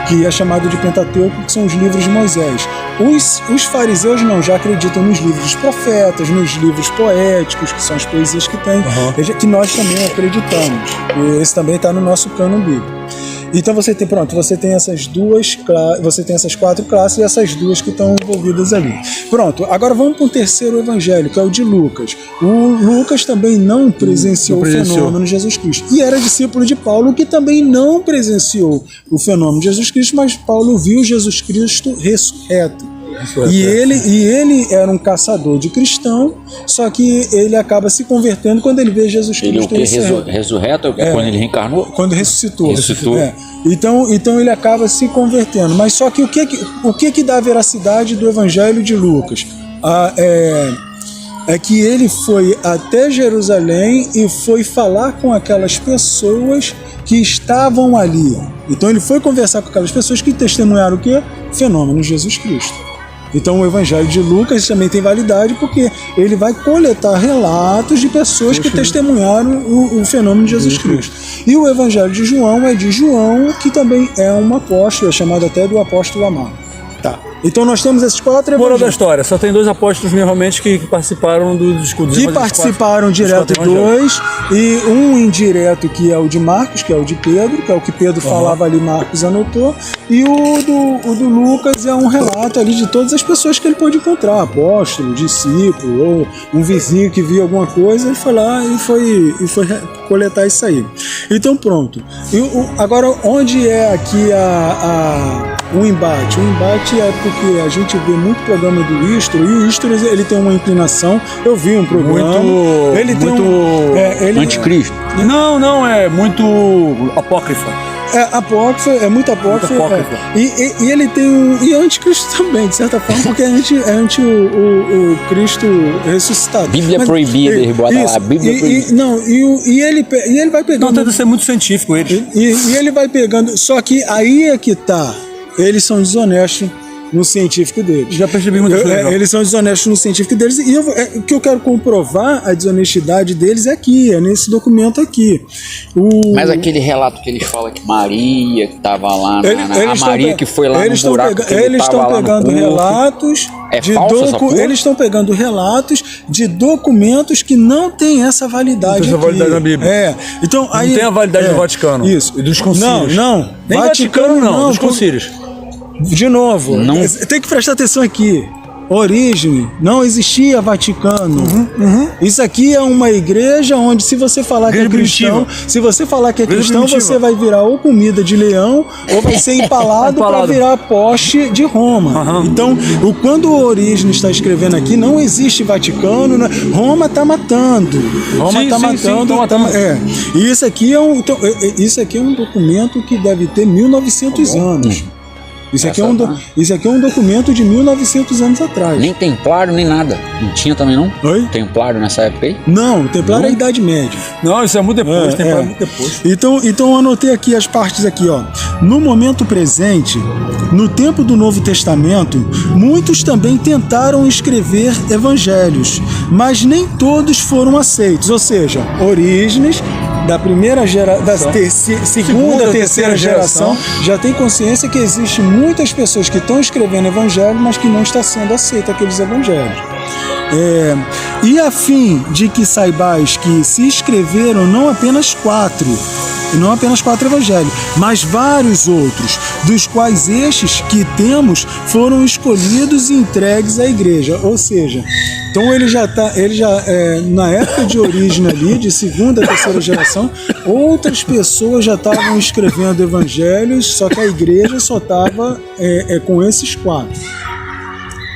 que é chamado de Pentateuco, que são os livros de Moisés. Os fariseus não, já acreditam nos livros dos profetas, nos livros poéticos, que são as poesias que tem, que nós também acreditamos. E esse também está no nosso cânon bíblico. Então você tem essas 4 classes e essas 2 que estão envolvidas ali. Pronto, agora vamos para o terceiro evangelho, que é o de Lucas. O Lucas também não presenciou o fenômeno de Jesus Cristo. E era discípulo de Paulo, que também não presenciou o fenômeno de Jesus Cristo, mas Paulo viu Jesus Cristo ressurreto. E ele era um caçador de cristão, só que ele acaba se convertendo quando ele vê Jesus Cristo. Ele ressurreto? Quando ele reencarnou? Quando ressuscitou. Então ele acaba se convertendo. Mas só que o que dá a veracidade do Evangelho de Lucas? É que ele foi até Jerusalém e foi falar com aquelas pessoas que estavam ali. Então ele foi conversar com aquelas pessoas que testemunharam o quê? O fenômeno de Jesus Cristo. Então o Evangelho de Lucas também tem validade porque ele vai coletar relatos de pessoas que testemunharam o fenômeno de Jesus Cristo. E o Evangelho de João é de João, que também é um apóstolo, é chamado até do apóstolo amado. Tá. Então nós temos esses 4 evangelhos. Moral da história, só tem 2 apóstolos realmente que participaram do discurso. Que participaram direto 2, e um indireto, que é o de Marcos, que é o de Pedro, que é o que Pedro falava ali, Marcos anotou, e o do Lucas é um relato ali de todas as pessoas que ele pôde encontrar, apóstolo, discípulo, ou um vizinho que viu alguma coisa, ele foi lá e foi coletar isso aí. Então pronto. Agora, onde é aqui o embate? O embate é porque a gente vê muito programa do Istro, e o Istro ele tem uma inclinação. Eu vi um programa. Ele tem anticristo. Não, é muito apócrifa. É muito apócrifa. E ele tem e anticristo também, de certa forma, porque é anti o Cristo ressuscitado. Bíblia proibida, ele bota lá, Bíblia proibida. E ele vai pegando. Não, tenta ser muito científico ele. E ele vai pegando. Só que aí é que tá. Eles são desonestos no científico deles. Já percebi muito isso. Eles são desonestos no científico deles. E o que eu quero comprovar a desonestidade deles é aqui, é nesse documento aqui. Mas aquele relato que eles falam que Maria, que estava lá, a Maria que foi lá no buraco, eles estão pegando relatos. Eles estão pegando relatos de documentos que não têm essa validade. Não tem essa validade na Bíblia. Então, aí, não tem a validade do Vaticano. Isso. E dos concílios. Não. Nem Vaticano não, dos concílios. De novo, tem que prestar atenção aqui. Origem, não existia Vaticano. Isso aqui é uma igreja onde, se você falar que é cristão, você vai virar ou comida de leão ou vai ser empalado para virar poste de Roma. Então, quando o Origem está escrevendo aqui, não existe Vaticano. Roma está matando. E isso aqui é um documento que deve ter 1900 anos. Isso aqui é um documento de 1900 anos atrás. Nem templário, nem nada. Não tinha também, não? Oi? Templário nessa época aí? Não, templário é a Idade Média. Não, isso é muito depois. Templário é muito depois. Então eu anotei aqui as partes aqui, ó. No momento presente, no tempo do Novo Testamento, muitos também tentaram escrever evangelhos, mas nem todos foram aceitos. Ou seja, Orígenes, da primeira segunda, terceira geração, já tem consciência que existe muitas pessoas que estão escrevendo evangelho, mas que não está sendo aceito aqueles evangelhos. E a fim de que saibais que se escreveram não apenas 4 evangelhos, mas vários outros, dos quais estes que temos foram escolhidos e entregues à igreja. Ou seja, então ele já na época de origem ali, de segunda, terceira geração, outras pessoas já estavam escrevendo evangelhos, só que a igreja só estava com esses 4.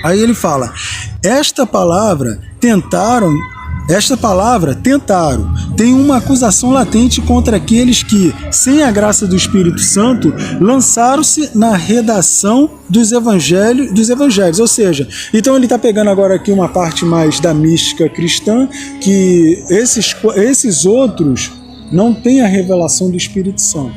Aí ele fala, esta palavra tentaram, tem uma acusação latente contra aqueles que, sem a graça do Espírito Santo, lançaram-se na redação dos evangelhos. Ou seja, então ele está pegando agora aqui uma parte mais da mística cristã, que esses outros não têm a revelação do Espírito Santo.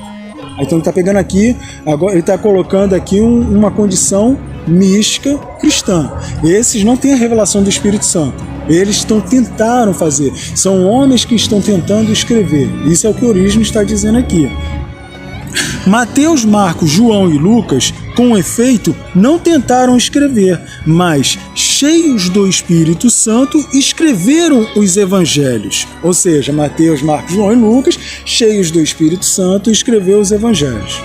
Então ele está pegando aqui, agora ele está colocando aqui uma condição mística cristã. Esses não têm a revelação do Espírito Santo. Eles tentaram fazer. São homens que estão tentando escrever. Isso é o que Orígenes está dizendo aqui. Mateus, Marcos, João e Lucas, com efeito, não tentaram escrever, mas, cheios do Espírito Santo, escreveram os evangelhos. Ou seja, Mateus, Marcos, João e Lucas, cheios do Espírito Santo, escreveram os evangelhos.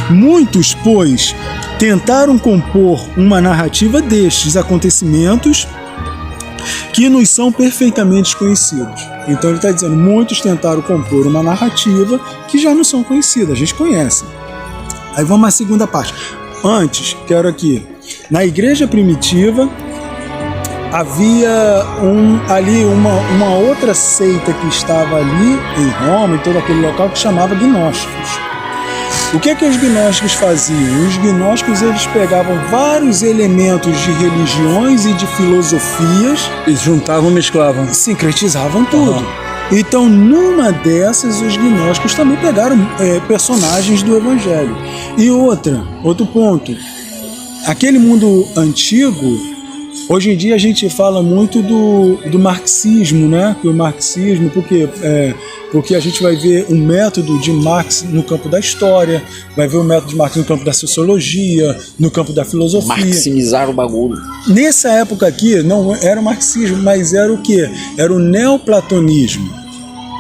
Muitos, pois, tentaram compor uma narrativa destes acontecimentos que nos são perfeitamente conhecidos. Então ele está dizendo, muitos tentaram compor uma narrativa que já não são conhecidas, a gente conhece. Aí vamos à segunda parte. Antes, quero aqui, na igreja primitiva, havia ali uma outra seita que estava ali em Roma, em todo aquele local, que chamava gnósticos. O que os gnósticos faziam? Os gnósticos, eles pegavam vários elementos de religiões e de filosofias. Eles juntavam, mesclavam. Sincretizavam tudo. Então, numa dessas, os gnósticos também pegaram personagens do Evangelho. E outro ponto, aquele mundo antigo, hoje em dia a gente fala muito do marxismo, né? Que o marxismo, porque a gente vai ver um método de Marx no campo da história, vai ver o método de Marx no campo da sociologia, no campo da filosofia. Maximizar o bagulho. Nessa época aqui, não era o marxismo, mas era o quê? Era o neoplatonismo.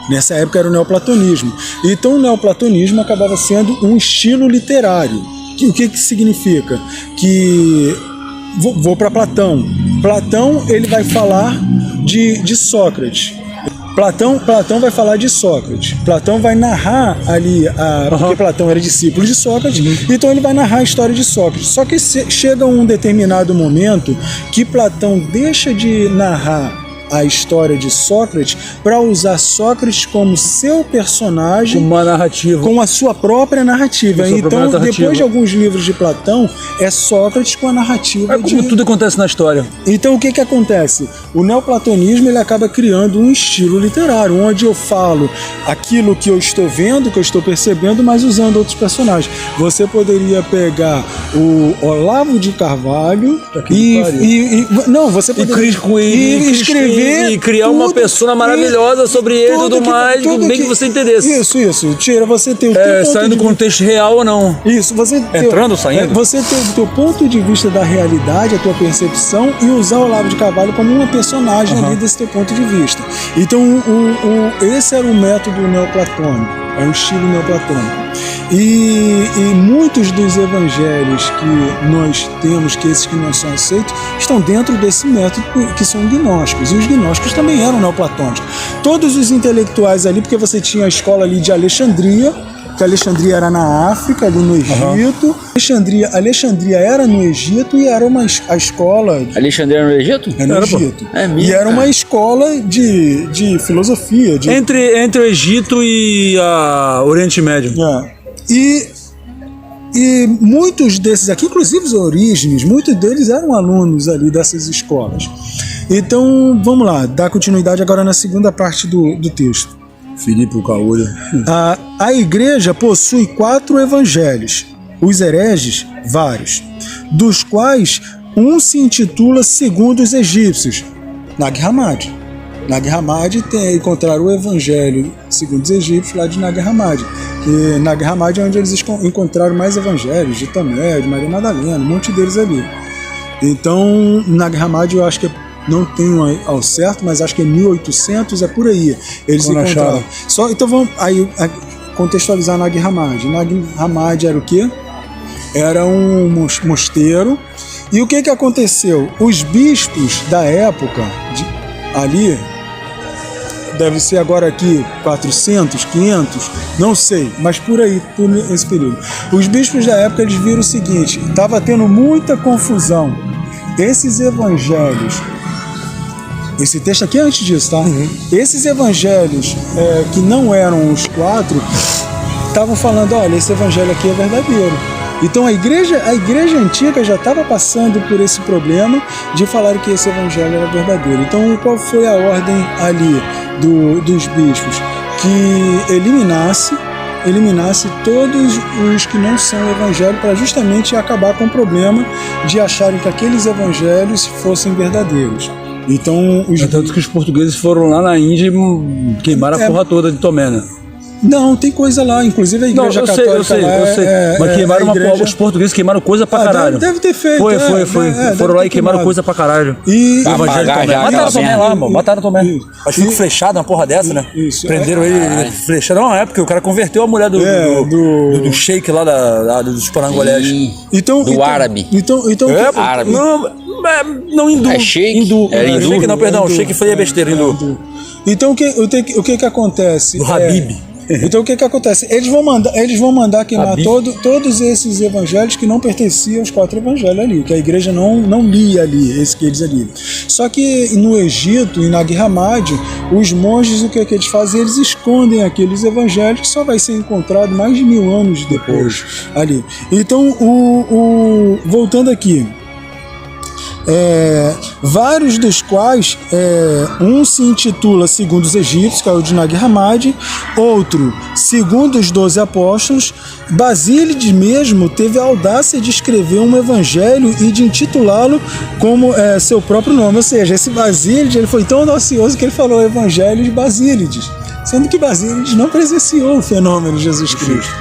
Nessa época era o neoplatonismo. Então o neoplatonismo acabava sendo um estilo literário. O que significa? Que... Vou para Platão. Platão, ele vai falar de Sócrates. Platão vai falar de Sócrates. Platão vai narrar ali, porque Platão era discípulo de Sócrates, então ele vai narrar a história de Sócrates. Só que chega um determinado momento que Platão deixa de narrar a história de Sócrates para usar Sócrates como seu personagem, uma narrativa, com a sua própria narrativa. Então, depois de alguns livros de Platão, é Sócrates com a narrativa. Como tudo acontece na história. Então, o que acontece? O neoplatonismo, ele acaba criando um estilo literário, onde eu falo aquilo que eu estou vendo, que eu estou percebendo, mas usando outros personagens. Você poderia pegar o Olavo de Carvalho você poderia escrever e criar uma persona maravilhosa sobre ele e tudo mais, bem que você entendesse. Isso. Tira, você tem o teu ponto saindo do contexto real ou não. Isso, você entrando ou saindo? Você tem o teu ponto de vista da realidade, a tua percepção, e usar o Olavo de Carvalho como uma personagem ali desse teu ponto de vista. Então, esse era o método neoplatônico, é um estilo neoplatônico. E muitos dos evangelhos que nós temos, que esses que não são aceitos, estão dentro desse método, que são gnósticos. E os gnósticos também eram neoplatônicos. Todos os intelectuais ali, porque você tinha a escola ali de Alexandria, que Alexandria era na África, ali no Egito. Alexandria era no Egito e era a escola... Alexandria era no Egito? Era no Egito. E era uma escola de filosofia. Entre o Egito e o Oriente Médio. E muitos desses aqui, inclusive os Orígenes, muitos deles eram alunos ali dessas escolas. Então, vamos lá, dar continuidade agora na segunda parte do texto. Filipe Caolho. A igreja possui 4 evangelhos, os hereges, vários, dos quais um se intitula segundo os egípcios, Nag Hammadi. Nag Hammadi encontraram o evangelho segundo os egípcios lá de Nag Hammadi. Que Nag Hammadi é onde eles encontraram mais evangelhos, de Tomé, de Maria Madalena, um monte deles ali. Então, Nag Hammadi eu acho que não tenho ao certo, mas acho que é 1800, é por aí. Eles encontraram. Então vamos aí contextualizar Nag Hammadi. Nag Hammadi era o quê? Era um mosteiro. E o que aconteceu? Os bispos da época, ali, deve ser agora aqui 400, 500, não sei, mas por aí, por esse período. Os bispos da época, eles viram o seguinte, estava tendo muita confusão. Esses evangelhos, esse texto aqui é antes disso, tá? Esses evangelhos que não eram os 4, estavam falando, olha, esse evangelho aqui é verdadeiro. Então a igreja antiga já estava passando por esse problema de falar que esse evangelho era verdadeiro. Então qual foi a ordem ali dos bispos? Que eliminasse todos os que não são evangélicos, para justamente acabar com o problema de acharem que aqueles evangelhos fossem verdadeiros. Então, tanto que os portugueses foram lá na Índia e queimaram a porra toda de Tomé, né? Não, tem coisa lá, inclusive a igreja católica. Eu sei. Mas queimaram os portugueses queimaram coisa pra caralho. Deve ter feito. Foram lá e queimaram coisa pra caralho. E o evangelho de Tomé. Mataram Tomé lá, mano. Mataram Tomé. Acho que ficou flechado uma porra dessa, né? Isso. Prenderam ele flechado. Não, é porque o cara converteu a mulher do sheik lá dos parangolés. Do árabe. Árabe. Não hindu. É sheik? Hindu. Sheik não, perdão. O sheik foi a besteira, hindu. Então o que acontece? Do Habib. Então o que acontece? Eles vão mandar queimar todos esses evangelhos que não pertenciam aos 4 evangelhos ali, que a igreja não lia ali, eles ali. Só que no Egito e na Nag Hammadi, os monges, o que eles fazem? Eles escondem aqueles evangelhos que só vai ser encontrado mais de 1000 anos depois ali. Então, voltando aqui, vários dos quais, um se intitula segundo os egípcios, que é o de Nag Hammadi, outro segundo os 12 apóstolos. Basílides mesmo teve a audácia de escrever um evangelho e de intitulá-lo como seu próprio nome, ou seja, esse Basílides ele foi tão audacioso que ele falou Evangelho de Basílides, sendo que Basílides não presenciou o fenômeno de Jesus Cristo.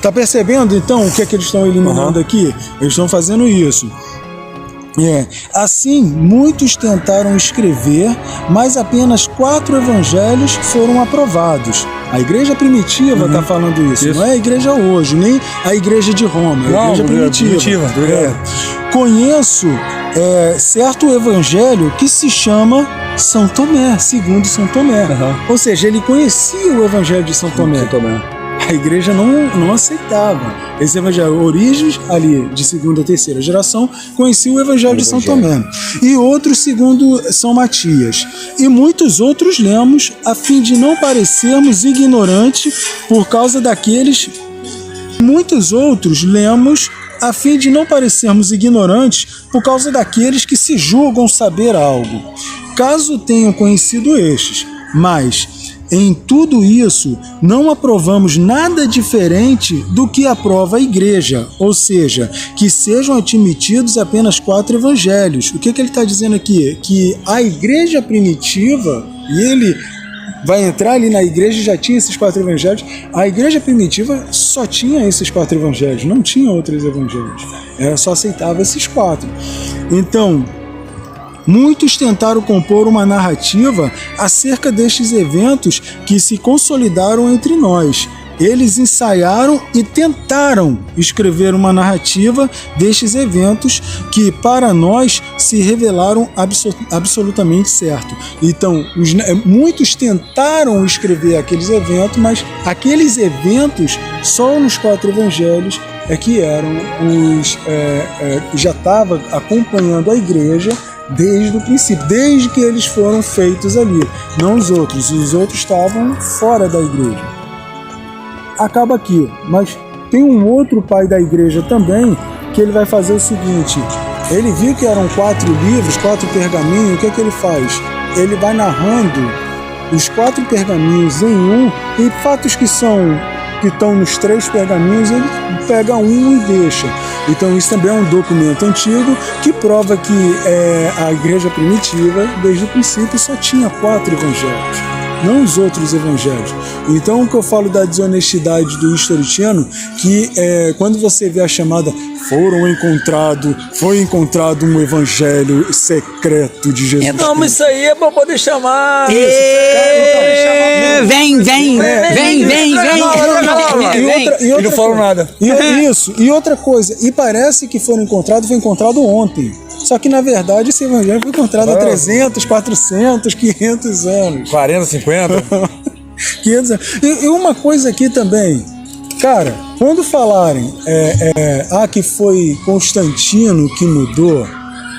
Tá percebendo então o que é que eles estão eliminando aqui? Eles estão fazendo isso. Assim, muitos tentaram escrever, mas apenas 4 evangelhos foram aprovados. A igreja primitiva está falando isso, não é a igreja hoje, nem a igreja de Roma, a igreja primitiva. Conheço certo evangelho que se chama São Tomé, segundo São Tomé. Ou seja, ele conhecia o evangelho de São Tomé. A igreja não aceitava esse evangelho. Origens ali de 2ª, 3ª geração conhecia o evangelho de São Tomé. E outros segundo São Matias. E muitos outros lemos a fim de não parecermos ignorantes por causa daqueles. Muitos outros lemos a fim de não parecermos ignorantes por causa daqueles que se julgam saber algo. Caso tenham conhecido estes, mas em tudo isso, não aprovamos nada diferente do que aprova a igreja, ou seja, que sejam admitidos apenas 4 evangelhos. O que ele está dizendo aqui? Que a igreja primitiva, e ele vai entrar ali na igreja e já tinha esses 4 evangelhos, a igreja primitiva só tinha esses 4 evangelhos, não tinha outros evangelhos, ela só aceitava esses 4. Então, muitos tentaram compor uma narrativa acerca destes eventos que se consolidaram entre nós. Eles ensaiaram e tentaram escrever uma narrativa destes eventos que, para nós, se revelaram absolutamente certo. Então, muitos tentaram escrever aqueles eventos, mas aqueles eventos, só nos 4 evangelhos, que eram os já estava acompanhando a igreja desde o princípio, desde que eles foram feitos ali, não os outros estavam fora da igreja. Acaba aqui, mas tem um outro pai da igreja também, que ele vai fazer o seguinte: ele viu que eram 4 livros, 4 pergaminhos, o que é que ele faz? Ele vai narrando os 4 pergaminhos em um, e fatos que estão nos 3 pergaminhos, ele pega um e deixa. Então isso também é um documento antigo que prova que a igreja primitiva, desde o princípio, só tinha 4 evangelhos, não os outros evangelhos. Então o que eu falo da desonestidade do historiano, que quando você vê a chamada foi encontrado um evangelho secreto de Jesus. Não, mas isso aí é pra poder chamar. Vem. E não falam nada. E outra coisa, e parece que foi encontrado ontem. Só que, na verdade, esse evangelho foi encontrado há 300, 400, 500 anos. 40, 50? 500 anos. E uma coisa aqui também, cara, quando falarem que foi Constantino que mudou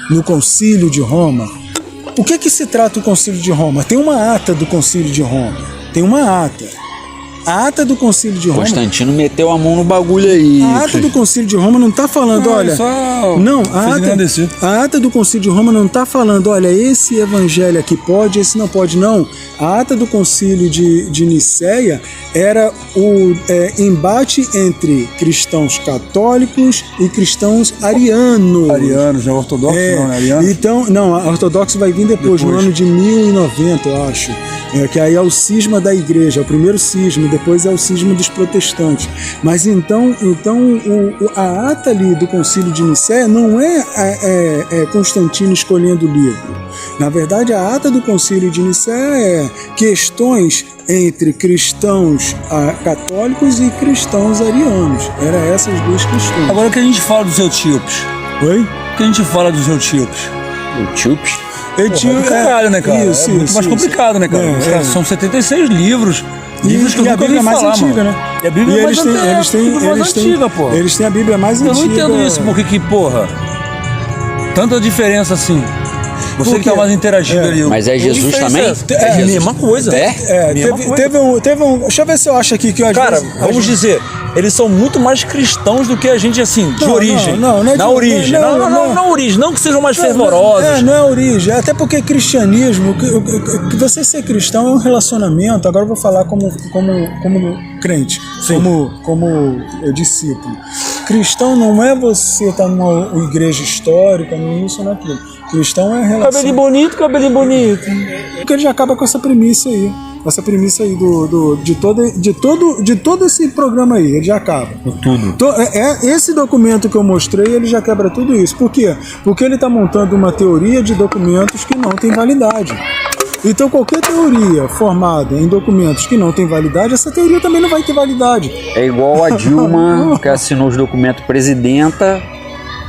no Concílio de Roma, o que se trata o Concílio de Roma? Tem uma ata do Concílio de Roma. Tem uma ata. A ata do Concílio de Roma... Constantino meteu a mão no bagulho aí. A ata do Concílio de Roma não tá falando, olha... Não, a ata do Concílio de Roma não tá falando, olha, esse evangelho aqui pode, esse não pode, não. A ata do Concílio de Nicéia era o embate entre cristãos católicos e cristãos arianos. Arianos, não ortodoxos, não, né? Arianos. Então, não, a ortodoxo vai vir depois, no ano de 1090, eu acho. Que aí é o cisma da igreja, é o primeiro cisma, depois é o cisma dos protestantes. Mas então a ata ali do Concílio de Nicéia não é Constantino escolhendo o livro. Na verdade, a ata do Concílio de Nicéia é questões entre cristãos católicos e cristãos arianos. Era essas duas questões. Agora o que a gente fala dos etíopes? Oi? O que a gente fala dos etíopes? Etíopes? Caralho, né, cara? Isso, é muito mais complicado, né, cara? São 76 livros. Livros que eu nunca ouvi falar, antiga, mano. Né? E a Bíblia é mais antiga, pô. Eles têm a Bíblia mais antiga. Eu não entendo isso, porque que, porra, tanta diferença assim. Você que tá mais interagindo ali. Mas é Jesus também? É a mesma coisa. Teve um... Deixa eu ver se eu acho aqui que eu Cara, vamos dizer, eles são muito mais cristãos do que a gente, assim, de origem. Não é na origem. Não origem, não que sejam mais fervorosos. Não é origem. Até porque cristianismo, que você ser cristão é um relacionamento. Agora eu vou falar como crente, como discípulo. Cristão não é você estar numa igreja histórica, nem isso, nem aquilo. Cristão é relação. Cabelinho bonito. Porque ele já acaba com essa premissa aí. Essa premissa aí de todo esse programa aí, ele já acaba. Tudo. Esse documento que eu mostrei, ele já quebra tudo isso. Por quê? Porque ele está montando uma teoria de documentos que não tem validade. Então qualquer teoria formada em documentos que não tem validade, essa teoria também não vai ter validade. É igual a Dilma, que assinou os documentos presidenta,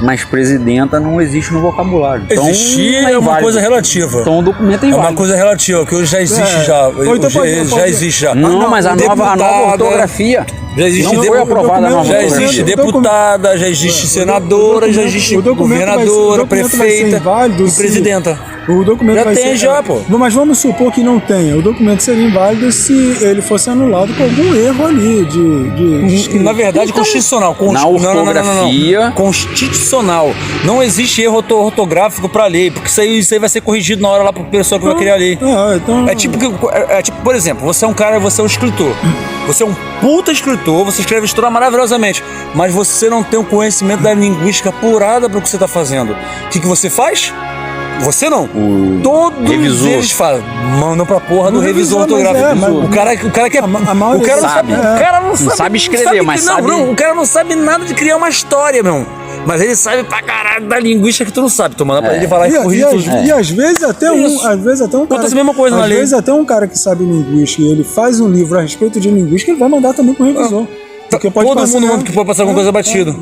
mas presidenta não existe no vocabulário. Então, existir é uma coisa relativa. Então o documento é inválido. É uma coisa relativa, que hoje já existe já existe já. Não, mas a nova ortografia já existe. Não foi aprovada a nova já existe deputada, já existe senadora, já existe governadora, prefeita e presidenta. O documento já tem já, pô. Mas vamos supor que não tenha. O documento seria inválido se ele fosse anulado com algum erro ali na verdade, constitucional. Na ortografia. Não. Constitucional. Não existe erro ortográfico pra lei, porque isso aí vai ser corrigido na hora lá pra pessoa que vai criar a lei. Então... É tipo, por exemplo, você é um cara, você é um escritor. Você é um puta escritor, você escreve história maravilhosamente, mas você não tem o conhecimento da linguística apurada para o que você está fazendo. O que você faz? Você não. Todos revisor. Eles mandam pra porra do revisor ortográfico. O cara que é. O cara sabe. O cara não sabe escrever, mas sabe. Não, o cara não sabe nada de criar uma história, meu. Mas ele sabe pra caralho da linguística que tu não sabe. Tu manda pra ele falar e corrigir tudo. E às vezes até um cara. A mesma coisa na lei. Às vezes até um cara que sabe linguística e ele faz um livro a respeito de linguística, ele vai mandar também pro revisor. Porque todo mundo manda que pode passar alguma coisa batido.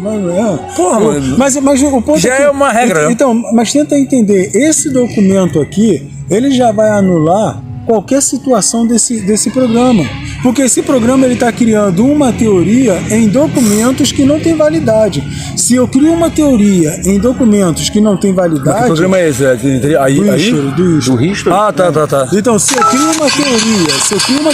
Porra, mas o ponto já é uma regra. Então, mas tenta entender, esse documento aqui, ele já vai anular qualquer situação desse programa. Porque esse programa ele está criando uma teoria em documentos que não tem validade. Se eu crio uma teoria em documentos que não tem validade... Mas que programa é esse? Do Richter? Ah, tá. Então, se eu crio uma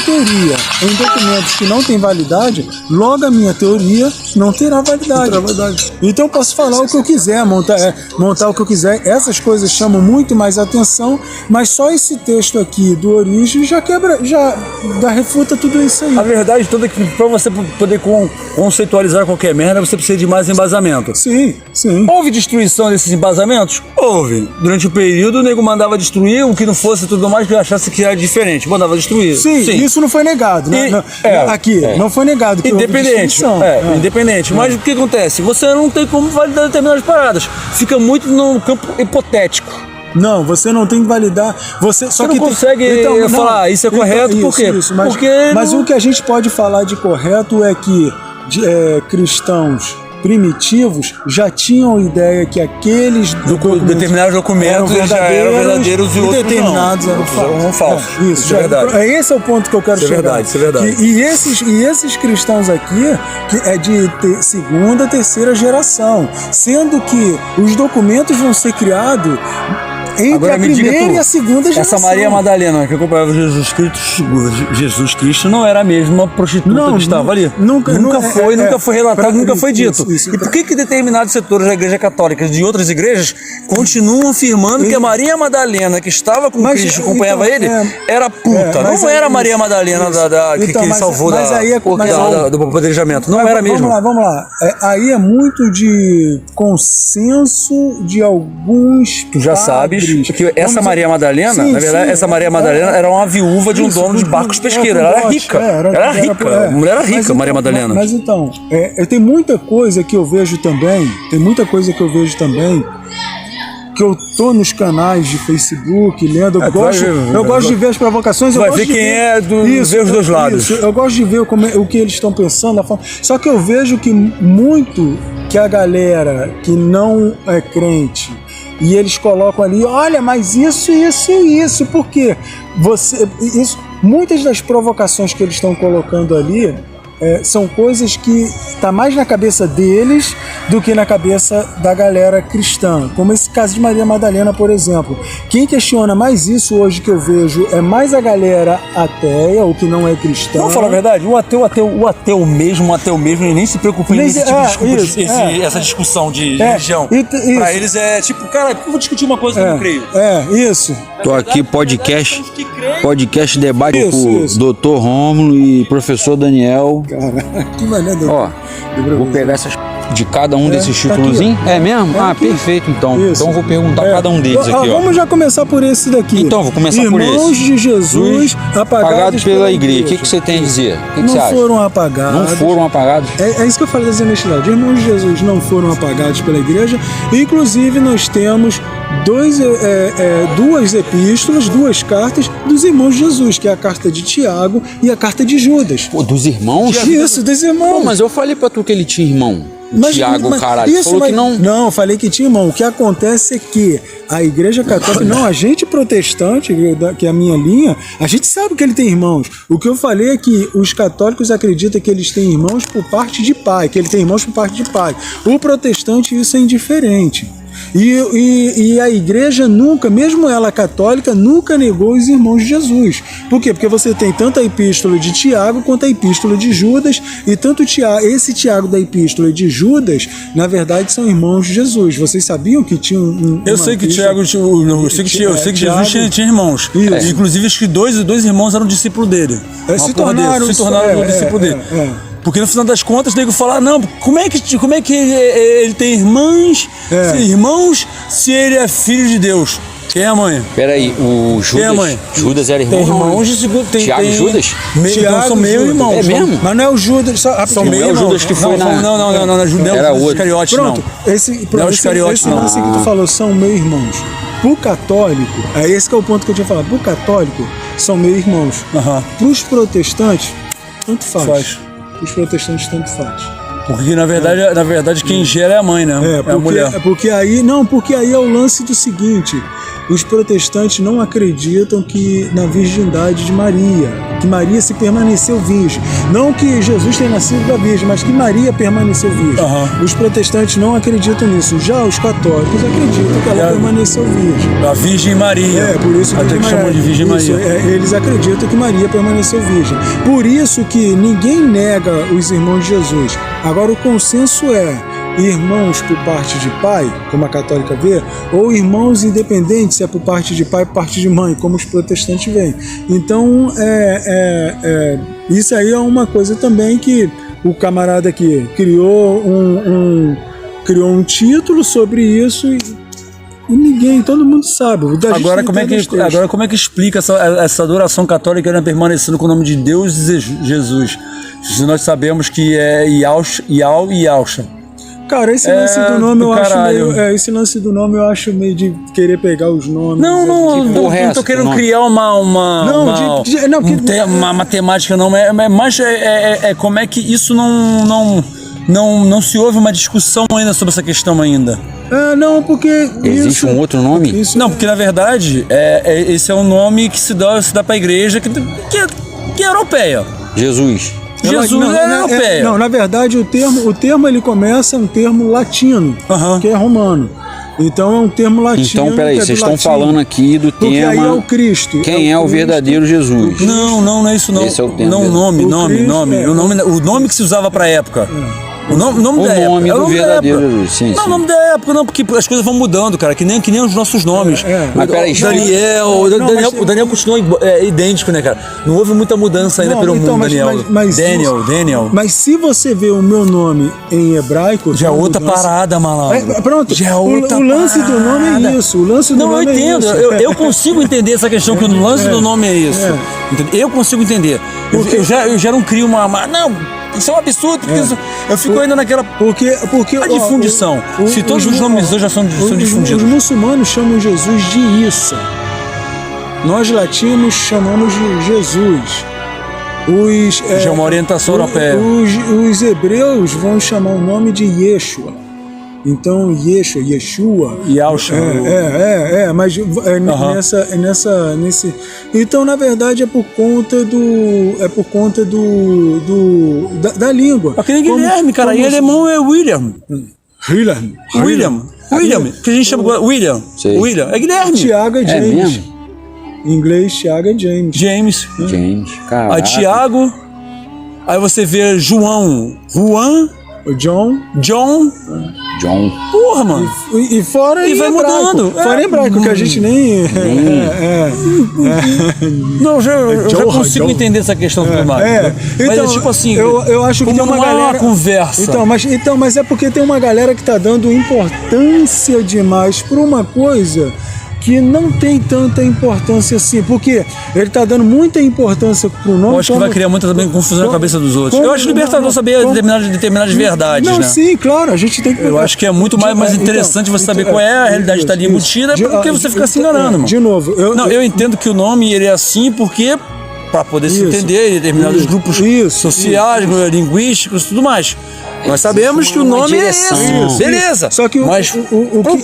teoria em documentos que não tem validade, logo a minha teoria não terá validade. Então eu posso falar o que eu quiser, montar o que eu quiser. Essas coisas chamam muito mais atenção, mas só esse texto aqui do Origem já refuta tudo isso aí. A verdade toda é que pra você poder conceitualizar qualquer merda, você precisa de mais embasamento. Sim. Houve destruição desses embasamentos? Houve. Durante o período, o nego mandava destruir o que não fosse tudo mais que achasse que era diferente. Mandava destruir. Sim. Isso não foi negado. Não foi negado. Que independente. Independente. Mas o que acontece? Você não tem como validar determinadas paradas. Fica muito no campo hipotético. Não, você não tem que validar. Você não consegue falar isso é correto, por quê? Mas o que a gente pode falar de correto é que cristãos primitivos já tinham ideia que aqueles determinados documentos já eram verdadeiros e outros determinados eram falsos. Isso é verdade. Esse é o ponto que eu quero chegar. Isso é verdade. E esses cristãos aqui, que é de segunda, terceira geração, sendo que os documentos vão ser criados Entre Agora a me diga primeira tu, e a segunda geração. essa Maria Madalena que acompanhava Jesus Cristo não era a mesma prostituta que estava ali. Nunca foi relatado, nunca foi dito. Isso. E por que determinados setores da Igreja Católica de outras igrejas continuam afirmando que a Maria Madalena que estava com Cristo, acompanhava ele, era puta? Não era a Maria Madalena que ele salvou do apedrejamento. Não era mesmo. Vamos lá. Aí é muito de consenso de alguns. Tu já sabes que essa Maria Madalena, na verdade, essa Maria Madalena era uma viúva de um dono de barcos pesqueiros. Ela era rica. A mulher era rica, Maria Madalena. Mas então, tem muita coisa que eu vejo também. Que eu tô nos canais de Facebook lendo, eu gosto de ver as provocações. Vai ver quem ver os dois lados. Eu gosto de ver o que eles estão pensando. Só que eu vejo que que a galera que não é crente e eles colocam ali, olha, mas isso, por quê? Muitas das provocações que eles estão colocando ali são coisas que tá mais na cabeça deles do que na cabeça da galera cristã, como esse caso de Maria Madalena, por exemplo. Quem questiona mais isso hoje que eu vejo é mais a galera ateia, ou que não é cristã. Vamos falar a verdade, o ateu mesmo, ele nem se preocupa nesse tipo de essa discussão de religião. Pra eles é tipo, cara, eu vou discutir uma coisa que eu não creio. Isso. Tô aqui, podcast debate com o Dr. Rômulo e professor Daniel. Caraca, que maneiro. Ó, vou pegar essas de cada um desses títulozinhos. É mesmo? Perfeito, então. Isso. Então eu vou perguntar cada um deles aqui, ó. Vamos já começar por esse daqui. Então, vou começar por esse. Irmãos de Jesus apagados pela igreja. O que você tem a dizer? O que você acha? Não foram apagados. Não foram apagados? É isso que eu falei da desonestidade. Irmãos de Jesus não foram apagados pela igreja. Inclusive, nós temos duas epístolas, duas cartas dos irmãos de Jesus, que é a carta de Tiago e a carta de Judas. Pô, dos irmãos? Isso, dos irmãos. Pô, mas eu falei pra tu que ele tinha irmão. Tiago, caralho, isso, falou que não. Não, eu falei que tinha irmão. O que acontece é que a igreja católica, a gente protestante, que é a minha linha, a gente sabe que ele tem irmãos. O que eu falei é que os católicos acreditam que eles têm irmãos por parte de pai, que ele tem irmãos por parte de pai. O protestante, isso é indiferente. E a igreja nunca, mesmo ela católica, nunca negou os irmãos de Jesus. Por quê? Porque você tem tanto a epístola de Tiago quanto a epístola de Judas, e tanto esse Tiago da epístola de Judas, na verdade, são irmãos de Jesus. Vocês sabiam que tinha Eu sei que Jesus tinha irmãos. Inclusive, acho que dois irmãos eram discípulos dele. Se tornaram discípulos dele. Porque no final das contas, o nego fala, não, como é que ele tem irmãos se ele é filho de Deus? Quem é a mãe? Peraí, o Judas. Quem é a mãe? Judas era irmão? Tem irmãos de segundo. Tiago e Judas? Então são meio irmãos. É mesmo? Mas não é o Judas. São meio irmãos. Judas que foi não, era outro. Iscariote, não. Esse lance que tu falou são meio irmãos. Pro católico, esse que é o ponto que eu tinha falado. Pro católico, são meio irmãos. Pros protestantes, tanto faz. Os protestantes tanto faz. Porque na verdade quem gera é a mãe, né? É a mulher. Porque aí é o lance do seguinte: os protestantes não acreditam que na virgindade de Maria, que Maria se permaneceu virgem. Não que Jesus tenha nascido da virgem, mas que Maria permaneceu virgem. Os protestantes não acreditam nisso. Já os católicos acreditam que ela permaneceu virgem. A Virgem Maria. Por isso até que chamam de Virgem Maria. Eles acreditam que Maria permaneceu virgem. Por isso que ninguém nega os irmãos de Jesus. Agora o consenso é irmãos por parte de pai, como a católica vê, ou irmãos independentes, se é por parte de pai ou por parte de mãe, como os protestantes veem. Então, isso aí é uma coisa também que o camarada aqui criou um título sobre isso e todo mundo sabe. Agora como é que explica essa adoração católica permanecendo com o nome de Deus e Jesus? Se nós sabemos que é Ial e Yalcha. Cara, esse lance do nome esse lance do nome eu acho meio de querer pegar os nomes. Não tô querendo criar uma matemática, não. Mas como é que isso não se ouve uma discussão ainda sobre essa questão ainda. Não, porque existe um outro nome? Não, porque na verdade esse é um nome que se dá para a igreja que é europeia. Jesus é europeia. Não, na verdade o termo ele começa um termo latino, que é romano. Então é um termo latino. Então, peraí, vocês estão falando aqui do porque tema. Aí é o Cristo. Quem é o verdadeiro Jesus? Não é isso não. Esse é o tema. Não, nome. É. O nome que se usava pra época. O nome da época. O nome do verdadeiro Jesus, sim. Não, o nome da época não, porque as coisas vão mudando, cara, que nem os nossos nomes. Mas peraí, o Daniel continua idêntico, né, cara? Não houve muita mudança ainda pelo mundo, Daniel. Daniel. Mas se você vê o meu nome em hebraico... Já é outra parada, malandro. Pronto, já é outra o lance do nome é isso. O lance do nome eu entendo. É isso. Eu consigo entender essa questão, que o lance do nome é isso. Eu consigo entender. Eu já não crio uma... Não... Isso é um absurdo, porque eu fico ainda naquela... Porque a difundição. Se todos os nomes hoje já são difundidos. Os muçulmanos chamam Jesus de Issa. Nós latinos chamamos de Jesus. Já é uma orientação europeia. Os hebreus vão chamar o nome de Yeshua. Então, Yeshua. Mas nesse. Então, na verdade, é por conta da língua. Aquele Guilherme, cara, em alemão é William. William, que a gente chama William. Sei. William, é Guilherme. Tiago é James. mesmo? Em inglês, Tiago é James. James, cara. Aí Tiago, aí você vê João, Juan. John. Porra, mano. E fora e vai hebraico. mudando. Fora hebraico, que a gente nem. Não, eu já consigo entender essa questão do mais. Mas é tipo assim, eu acho que tem uma galera. Conversa. Mas é porque tem uma galera que tá dando importância demais pra uma coisa que não tem tanta importância assim, porque ele tá dando muita importância pro nome. Eu acho que vai criar muita também confusão na cabeça dos outros. Eu acho libertador saber determinadas verdades, né? Sim, claro, a gente tem que... Eu acho que é muito mais interessante você saber qual é a realidade que tá ali embutida, porque você fica se enganando, mano. De novo, eu entendo que o nome ele é assim porque para poder se entender em determinados grupos sociais, linguísticos e tudo mais. Nós sabemos que o nome é esse. Beleza. Só que o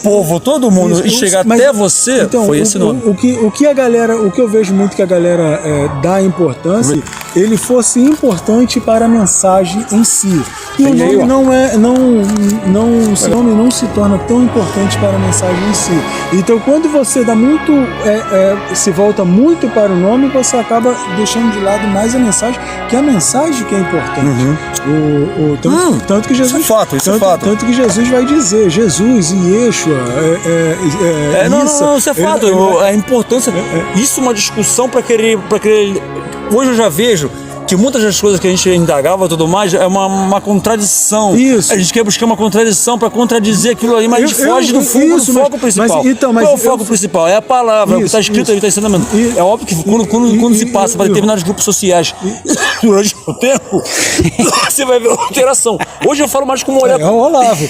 povo, todo mundo, e chegar até você, foi esse nome. O que eu vejo muito que a galera dá importância, ele fosse importante para a mensagem em si. E o nome não se torna tão importante para a mensagem em si. Então, quando você dá muito, se volta muito para o nome, você acaba deixando de lado mais a mensagem, que é a mensagem que é importante. Tanto que Jesus, isso é fato. Tanto que Jesus vai dizer, Jesus e Yeshua, isso é fato. A importância, isso é uma discussão para querer. Hoje eu já vejo que muitas das coisas que a gente indagava e tudo mais é uma contradição. Isso. A gente quer buscar uma contradição para contradizer aquilo ali, mas a gente foge do foco principal. Qual é o foco principal? É a palavra, o que está escrito ali, está ensinando. É óbvio que quando se passa para determinados grupos sociais durante o tempo, você vai ver alteração. Hoje eu falo mais como olhar. É o Olavo.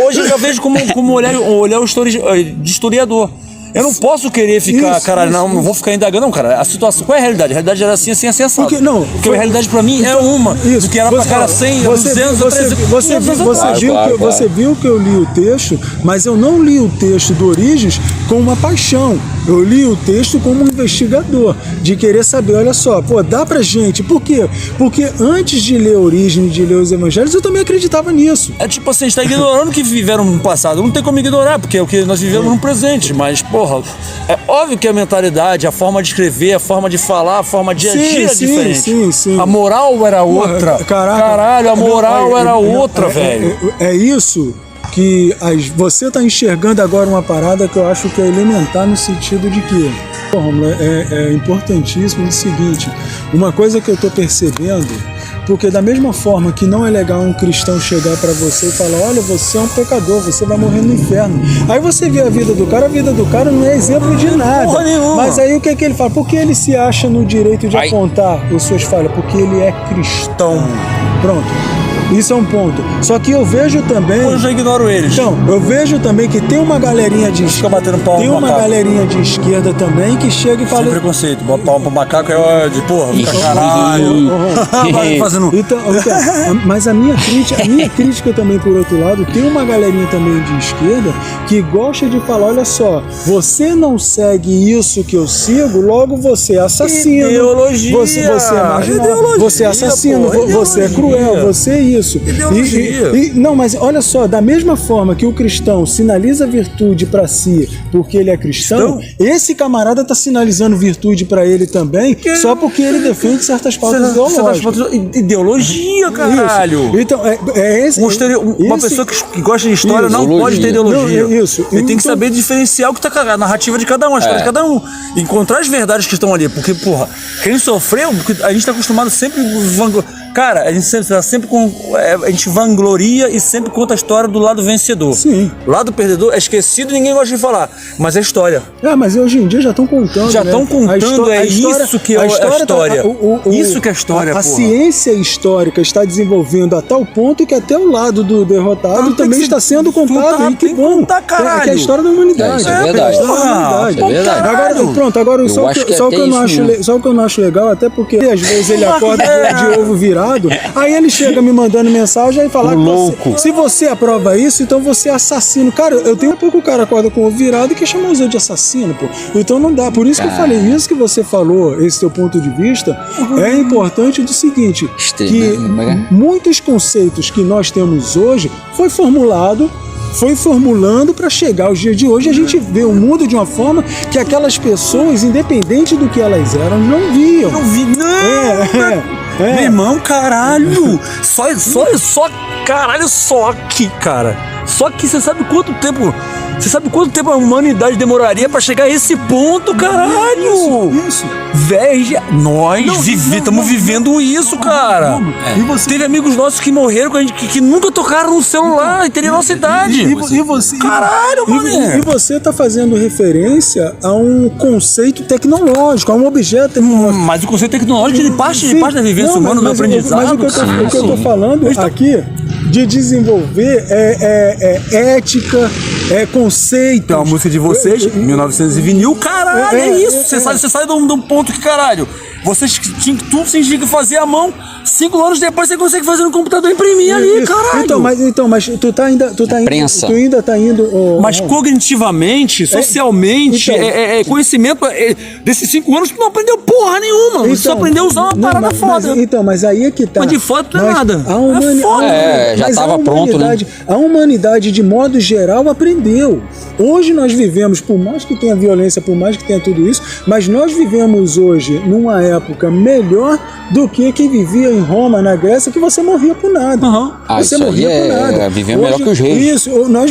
Hoje eu já vejo como olhar de historiador. Eu não posso querer ficar, não vou ficar indagando, não, cara. A situação, qual é a realidade? A realidade era assim, assim, assado. Porque a realidade pra mim é uma. Do que era pra cara 100, 200, 300. Você viu que eu li o texto, mas eu não li o texto do Origens com uma paixão. Eu li o texto como um investigador, de querer saber, olha só, dá pra gente. Por quê? Porque antes de ler Origem, de ler os Evangelhos, eu também acreditava nisso. É tipo assim, a gente tá ignorando o que viveram no passado. Não tem como ignorar, porque é o que nós vivemos no presente. Mas, é óbvio que a mentalidade, a forma de escrever, a forma de falar, a forma de agir é diferente. Sim. A moral era outra. Caralho, a moral era outra, velho. É isso que você está enxergando agora uma parada que eu acho que é elementar no sentido de que, Rômulo, é importantíssimo o seguinte, uma coisa que eu estou percebendo, porque da mesma forma que não é legal um cristão chegar para você e falar, olha, você é um pecador, você vai morrer no inferno. Aí você vê a vida do cara não é exemplo de nada. Mas aí o que é que ele fala? Porque ele se acha no direito de apontar as suas falhas? Porque ele é cristão. Pronto. Isso é um ponto. Só que eu vejo também... Eu já ignoro eles. Então, eu vejo também que tem uma galerinha de esquerda... Tem uma galerinha de esquerda também que chega e fala... Sem preconceito. Bota palma pro macaco é de fica caralho. Vai fazendo... Então, mas a minha crítica também, por outro lado, tem uma galerinha também de esquerda que gosta de falar, olha só, você não segue isso que eu sigo, logo você é assassino. Ideologia. Você é marginal. Você é assassino. Você é cruel. Você é isso. Ideologia. Não, mas olha só, da mesma forma que o cristão sinaliza virtude para si porque ele é cristão, esse camarada está sinalizando virtude para ele também, só porque ele defende certas pautas ideológicas. Ideologia, caralho. Isso. Então, uma pessoa que gosta de história não pode ter ideologia. Ele tem que saber diferenciar o que tá a narrativa de cada um, a história de cada um. Encontrar as verdades que estão ali. Porque, porra, quem sofreu, porque a gente tá acostumado sempre. Cara, a gente vangloria e sempre conta a história do lado vencedor. Sim. O lado perdedor é esquecido e ninguém gosta de falar. Mas é história. Mas hoje em dia já estão contando. Já estão contando, isso que é a história. Isso que é a história, A ciência histórica está desenvolvendo a tal ponto que até o lado do derrotado também está sendo contado. E que bom. Que é a história da humanidade. Isso é verdade. É verdade. Agora, pronto, só o que eu não acho legal, até porque às vezes ele acorda de ovo virado. Aí ele chega me mandando mensagem e fala que se você aprova isso, então você é assassino. Cara, eu tenho pouco o cara acorda com o virado e que chama os outros de assassino, pô. Então não dá. Por isso que eu falei, isso que você falou, esse teu ponto de vista, é importante do seguinte, que muitos conceitos que nós temos hoje foi formulando para chegar aos dias de hoje. A gente vê o mundo de uma forma que aquelas pessoas, independente do que elas eram, não viam. Não vi, não! Meu irmão, caralho! Só que, cara. Só que você sabe quanto tempo a humanidade demoraria pra chegar a esse ponto, caralho? Isso. Véi, nós estamos vivendo isso, cara. Teve amigos nossos que morreram que nunca tocaram no celular e teria nossa idade. E você, caralho, mano. E você tá fazendo referência a um conceito tecnológico, a um objeto tecnológico. Mas o conceito tecnológico, ele parte da vivência humana, do aprendizado. Mas o que eu tô falando aqui de desenvolver ética, conceito. Tem uma música de vocês, 1900 e vinil, caralho, é isso. Você sai de um ponto que, caralho, vocês tinham tudo, vocês tinham que fazer à mão. 5 anos depois você consegue fazer no computador e imprimir ali, caralho. Mas tu ainda tá indo. Mas cognitivamente, socialmente, conhecimento desses 5 anos tu não aprendeu porra nenhuma. Você só aprendeu a usar uma parada foda. Mas aí é que tá. Mas de fato não é nada. É foda. Já tava pronto, né? A humanidade, de modo geral, aprendeu. Hoje nós vivemos, por mais que tenha violência, por mais que tenha tudo isso, mas nós vivemos hoje numa época melhor do que quem vivia em Roma, na Grécia, que você morria por nada. Você morria por nada. Vivemos melhor que os reis. Isso, nós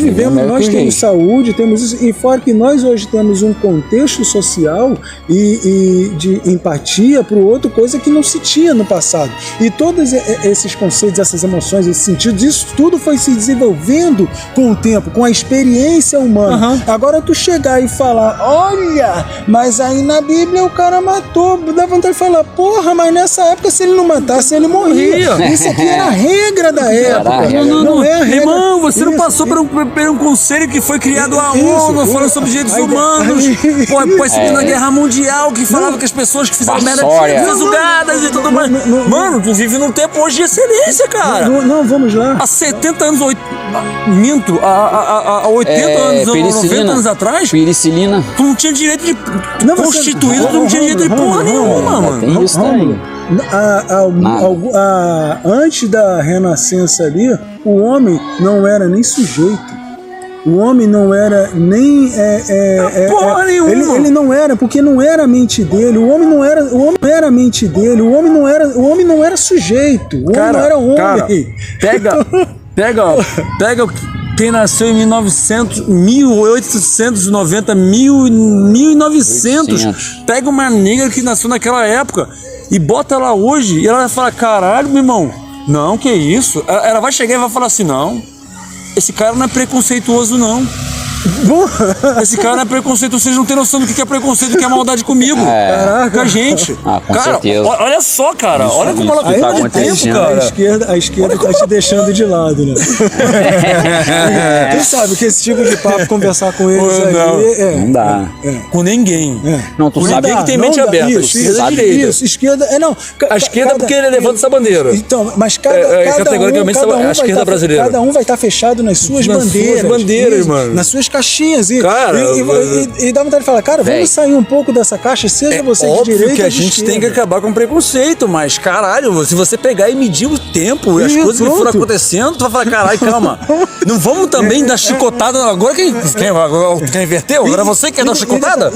temos saúde, temos isso, e fora que nós hoje temos um contexto social e de empatia para o outro, coisa que não se tinha no passado. E todos esses conceitos, essas emoções, esses sentidos, isso tudo foi se desenvolvendo com o tempo, com a experiência humana. Agora tu chegar e falar, olha, mas aí na Bíblia o cara matou, dá vontade de falar, porra, mas nessa época se ele não matasse, ele morria. Isso aqui era a regra da época. Não é a regra. Irmão, você não passou por um conselho que foi criado a ONU, falando sobre direitos humanos, na Guerra Mundial, que falava que as pessoas que fizeram merda tinham julgadas e tudo mais. Mano, tu vive num tempo hoje de excelência, cara. Não, vamos lá. Há 70 anos, há 80 anos, 90 anos atrás, penicilina. Tu não tinha direito de constituído, tu não tinha direito de porra nenhuma, mano. Tem isso aí. Antes da Renascença ali, o homem não era nem sujeito. O homem não era nem porra nenhuma. Ele não era, porque não era a mente dele. O homem não era a mente dele. O homem não era sujeito. O homem não era homem. Cara, pega quem nasceu em 1890, 1900. Pega uma negra que nasceu naquela época e bota ela hoje e ela vai falar, caralho, meu irmão, não, que isso? Ela vai chegar e vai falar assim, não, esse cara não é preconceituoso, não. Esse cara não é preconceituoso, vocês não têm noção do que é preconceito, do que é maldade comigo. Com a gente. Com cara, certeza. Olha só, cara. Isso, olha como ela tá de tempo, cara. A esquerda tá te deixando de lado, né? Tu sabe que esse tipo de papo, conversar com eles não dá. Com ninguém. Não, tu sabe que tem mente aberta. Esquerda, esquerda. A esquerda porque ele levanta essa bandeira. Então, mas cada a esquerda brasileira. Cada um vai estar fechado nas suas bandeiras. Mano. Nas suas caixinhas. Cara, e dá vontade de falar, cara, vamos sair um pouco dessa caixa, seja você de direita. Óbvio que a gente tem que acabar com o preconceito, mas caralho, se você pegar e medir o tempo e as coisas que foram acontecendo, tu vai falar, caralho, calma. Não vamos também dar chicotada. Agora quem inverteu? Agora você quer dar chicotada?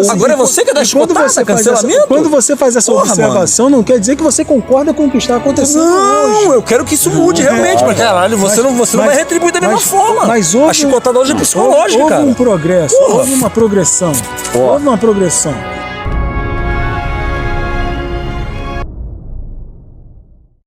Agora é você que quer dar chicotada? Cancelamento? Quando você faz essa observação, não quer dizer que você concorda com o que está acontecendo hoje. Não, eu quero que isso mude realmente, mas caralho, você não vai retribuir da mesma forma. Mas a chicotada hoje é psicológica, houve cara. Um progresso, houve uma progressão. Houve uma progressão.